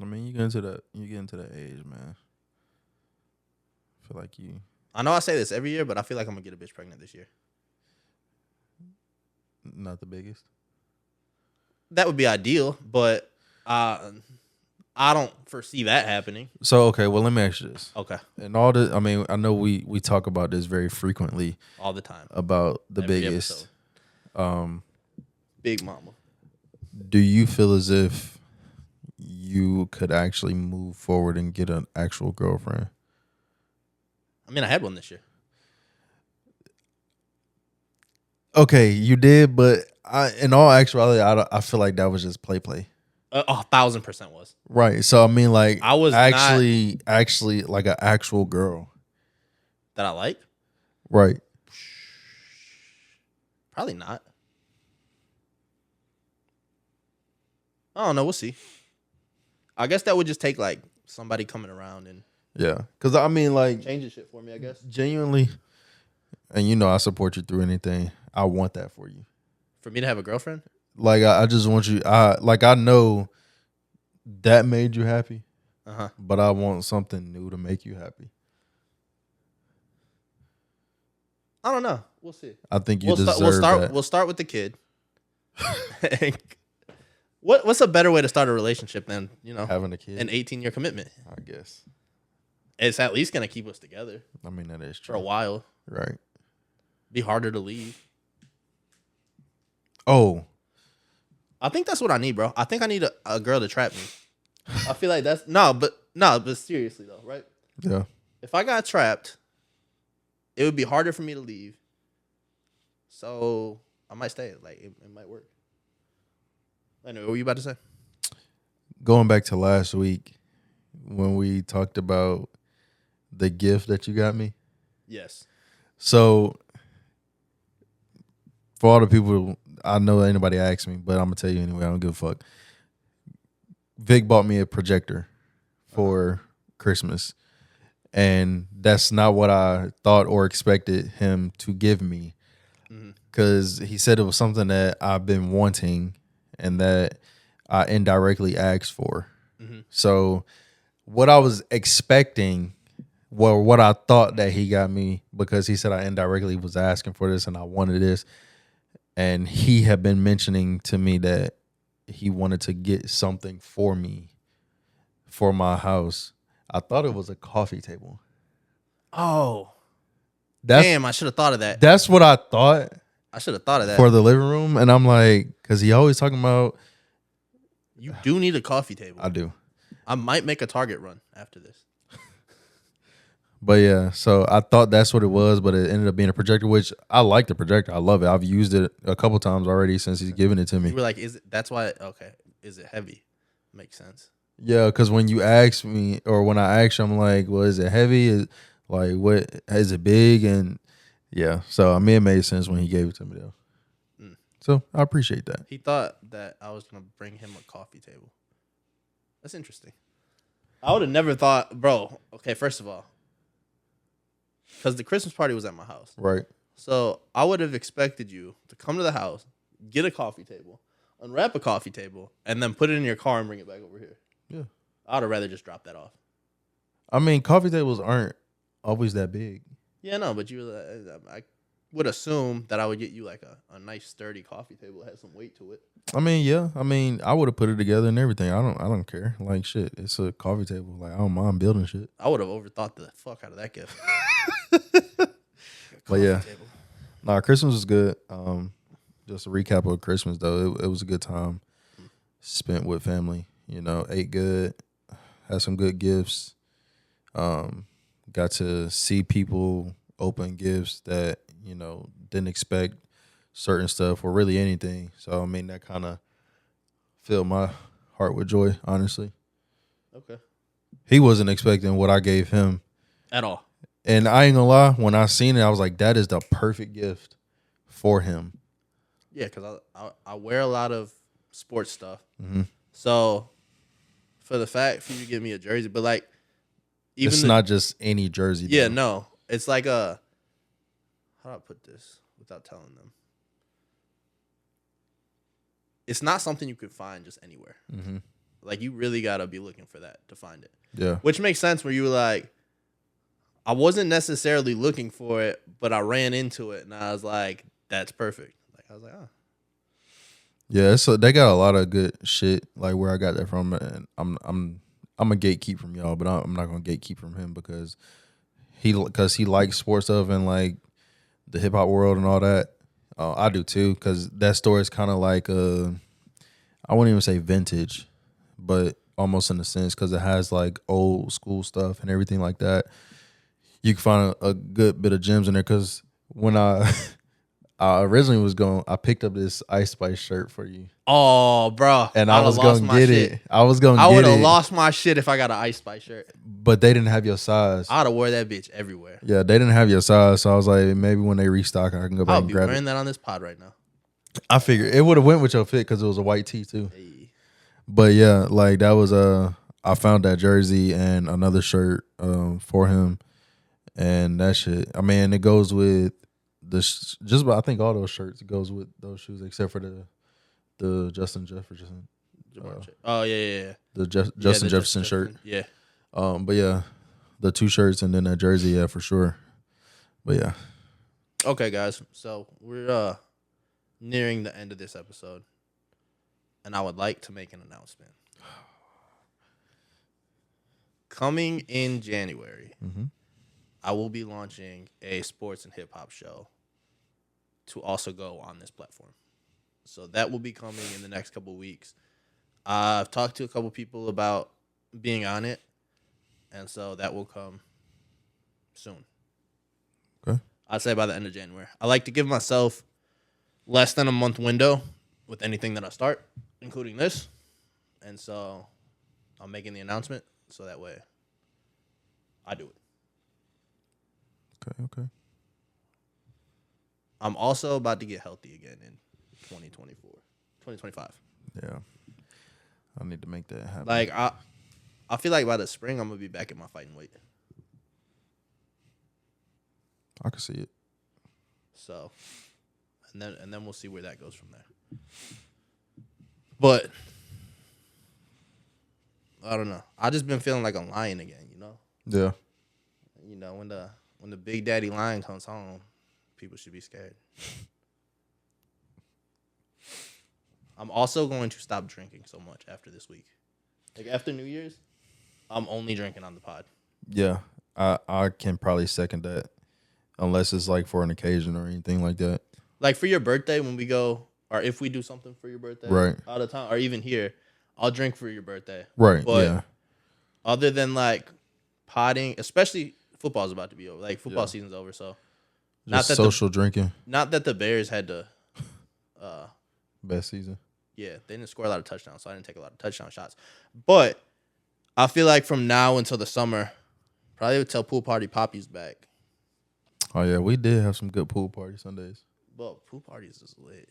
I mean, you get into that age, man. I feel like you.
I know I say this every year, but I feel like I'm gonna get a bitch pregnant this year.
Not the biggest.
That would be ideal, but I don't foresee that happening.
So okay, well let me ask you this.
Okay.
And all the, I mean, I know we talk about this very frequently.
All the time.
About the
Every
biggest.
episode. Big mama.
Do you feel as if you could actually move forward and get an actual girlfriend?
I mean, I had one this year.
Okay, you did, but in all actuality, I feel like that was just play.
1,000% was.
Right. So I mean, like,
I was
actually like an actual girl
that I like.
Right.
Probably not. I don't know. We'll see. I guess that would just take like somebody coming around and
yeah, because I mean, like,
changing shit for me, I guess.
Genuinely, and you know, I support you through anything. I want that for you.
For me to have a girlfriend?
Like, I just want you. I know that made you happy, but I want something new to make you happy.
I don't know. We'll see.
I think you deserve that.
We'll start with the kid. What's a better way to start a relationship than, you know,
having a kid?
An 18-year commitment.
I guess.
It's at least going to keep us together.
I mean, that is true.
For a while.
Right.
Be harder to leave.
Oh.
I think that's what I need, bro. I think I need a girl to trap me. I feel like that's... but seriously, though, right?
Yeah.
If I got trapped, it would be harder for me to leave. So, I might stay. Like, it might work. Anyway, what were you about to say?
Going back to last week when we talked about the gift that you got me.
Yes.
So, for all the people, I know anybody asked me, but I'm going to tell you anyway. I don't give a fuck. Vic bought me a projector for Christmas. And that's not what I thought or expected him to give me. Because he said it was something that I've been wanting and that I indirectly asked for. So what I was expecting, well, what I thought that he got me, because he said I indirectly was asking for this and I wanted this. And he had been mentioning to me that he wanted to get something for me for my house. I thought it was a coffee table.
Oh. Damn, I should have thought of that.
That's what I thought.
I should have thought of that.
For the living room. And I'm like, because he always talking about.
You do need a coffee table.
I do.
I might make a Target run after this.
But yeah, so I thought that's what it was, but it ended up being a projector, which I like the projector. I love it. I've used it a couple times already since he's given it to me.
You were like, that's why, okay. Is it heavy? Makes sense.
Yeah, because when you ask me, or when I ask you, I'm like, well, is it heavy? Like, what, is it big? And yeah, so I mean, it made sense when he gave it to me, though. So I appreciate that.
He thought that I was going to bring him a coffee table. That's interesting. I would have never thought, bro, okay, first of all, because the Christmas party was at my house.
Right.
So I would have expected you to come to the house, get a coffee table, unwrap a coffee table, and then put it in your car and bring it back over here.
Yeah.
I would have rather just dropped that off.
I mean, coffee tables aren't always that big.
Yeah, no, but I would assume that I would get you like a nice sturdy coffee table that has some weight to it.
I mean, yeah. I mean, I would have put it together and everything. I don't care. Like shit, it's a coffee table. Like I don't mind building shit.
I would have overthought the fuck out of that gift.
But yeah,
table.
nah, Christmas was good. Just a recap of Christmas though. It was a good time spent with family. You know, ate good, had some good gifts. Got to see people open gifts that, you know, didn't expect certain stuff or really anything. So I mean that kind of filled my heart with joy, honestly.
Okay.
He wasn't expecting what I gave him
At all.
and I ain't gonna lie, when I seen it, I was like, that is the perfect gift for him.
Yeah, because I wear a lot of sports stuff.
Mm-hmm.
So for the fact for you to give me a jersey, but like even
It's not just any jersey.
Yeah,
though.
no. It's like how do I put this without telling them? It's not something you could find just anywhere.
Mm-hmm.
Like you really gotta be looking for that to find it.
Yeah.
Which makes sense where you were like, I wasn't necessarily looking for it, but I ran into it and I was like, that's perfect. Like I was like, oh.
Yeah, so they got a lot of good shit, like where I got that from, and I'm a gatekeep from y'all, but I'm not gonna gatekeep from him because he likes sports stuff and like the hip hop world and all that. I do too, because that store is kind of like I wouldn't even say vintage, but almost in a sense because it has like old school stuff and everything like that. You can find a good bit of gems in there. Because when I originally was going, I picked up this Ice Spice shirt for you.
Oh, bro.
And I was gonna get it. I was gonna
I
get
would
it.
have lost my shit if I got an Ice Spice shirt.
But they didn't have your size.
I'd have wore that bitch everywhere.
Yeah, they didn't have your size. So I was like, maybe when they restock, I can go back
I'll
and
be
grab
wearing
it.
that on this pod right now.
I figured it would have went with your fit because it was a white tee too.
Hey.
But yeah, like that was I found that jersey and another shirt for him, and that shit. I mean, it goes with just about. I think all those shirts it goes with those shoes except for the Justin Jefferson.
Oh yeah.
The Justin Jefferson shirt.
Yeah.
But yeah, the two shirts and then that jersey, yeah, for sure. But yeah.
Okay, guys. So we're nearing the end of this episode, and I would like to make an announcement. Coming in January, I will be launching a sports and hip hop show to also go on this platform. So that will be coming in the next couple of weeks. I've talked to a couple people about being on it, and so that will come soon.
Okay.
I'd say by the end of January. I like to give myself less than a month window with anything that I start, including this. And so I'm making the announcement so that way I do it.
Okay.
I'm also about to get healthy again in 2025.
Yeah. I need to make that happen.
Like I feel like by the spring I'm gonna be back at my fighting weight.
I can see it.
So and then we'll see where that goes from there. But I don't know. I just been feeling like a lion again, you know?
Yeah.
You know, when the big daddy lion comes home, people should be scared. I'm also going to stop drinking so much after this week. Like after New Year's, I'm only drinking on the pod.
Yeah. I can probably second that. Unless it's like for an occasion or anything like that.
Like for your birthday when we go, or if we do something for your birthday,
right,
out of town, or even here, I'll drink for your birthday.
Right,
but
yeah.
Other than like potting, especially football's about to be over. Like football season's over, so
just not social drinking.
Not that the Bears had to
best season.
Yeah, they didn't score a lot of touchdowns, so I didn't take a lot of touchdown shots. But I feel like from now until the summer, probably until pool party Poppy's back.
Oh yeah, we did have some good pool party Sundays.
But pool parties is lit.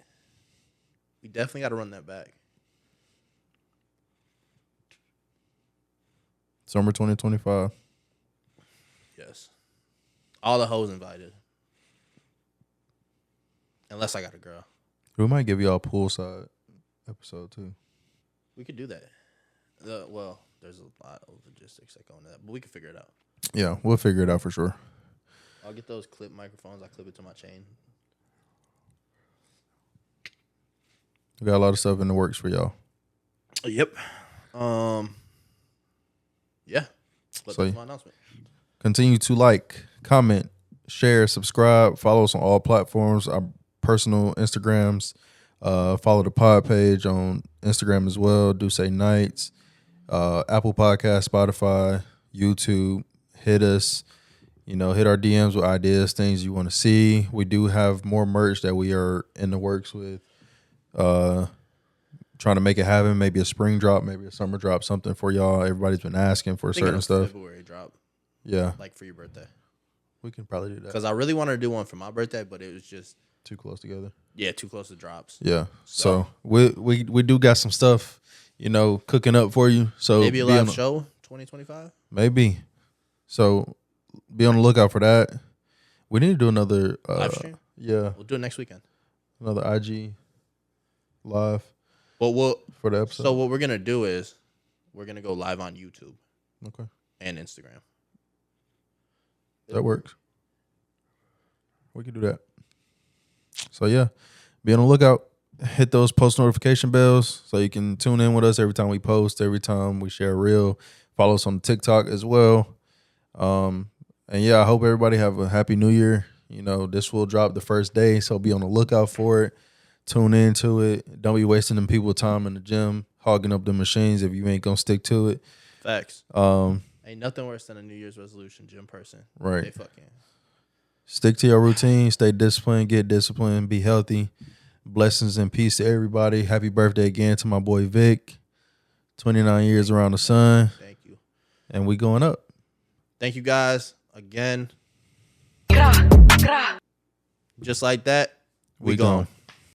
We definitely got to run that back.
Summer 2025.
Yes. All the hoes invited. Unless I got a girl.
We might give y'all a poolside episode too.
We could do that. there's a lot of logistics that go into that, but we can figure it out.
Yeah, we'll figure it out for sure.
I'll get those clip microphones. I clip it to my chain.
We got a lot of stuff in the works for y'all.
Yep. Yeah. But
So
that's my announcement.
Continue to like, comment, share, subscribe, follow us on all platforms, our personal Instagrams. Follow the pod page on Instagram as well. Do Say Nights, Apple Podcast, Spotify, YouTube. Hit us, hit our DMs with ideas, things you want to see. We do have more merch that we are in the works with. Trying to make it happen. Maybe a spring drop, maybe a summer drop, something for y'all. Everybody's been asking for certain stuff.
February drop.
Yeah,
like for your birthday.
We can probably do that
because I really wanted to do one for my birthday, but it was just
too close together.
Yeah, too close to drops.
Yeah, so we do got some stuff, cooking up for you. So
maybe a live show 2025.
Maybe. So be on the lookout for that. We need to do another
live stream.
Yeah,
we'll do it next weekend.
Another IG live.
But
for the episode.
So what we're gonna do is we're gonna go live on YouTube.
Okay.
And Instagram.
That works. We can do that. So yeah, be on the lookout. Hit those post notification bells so you can tune in with us every time we post, every time we share a reel. Follow us on TikTok as well. And yeah, I hope everybody have a happy new year. This will drop the first day, so be on the lookout for it. Tune into it. Don't be wasting them people time in the gym, hogging up the machines if you ain't gonna stick to it.
Facts. Ain't nothing worse than a New Year's resolution gym person.
Right.
They fucking
stick to your routine. Stay disciplined. Get disciplined. Be healthy. Blessings and peace to everybody. Happy birthday again to my boy Vic. 29 years around the sun.
Thank you.
And we going up.
Thank you guys again. Just like that,
we gone.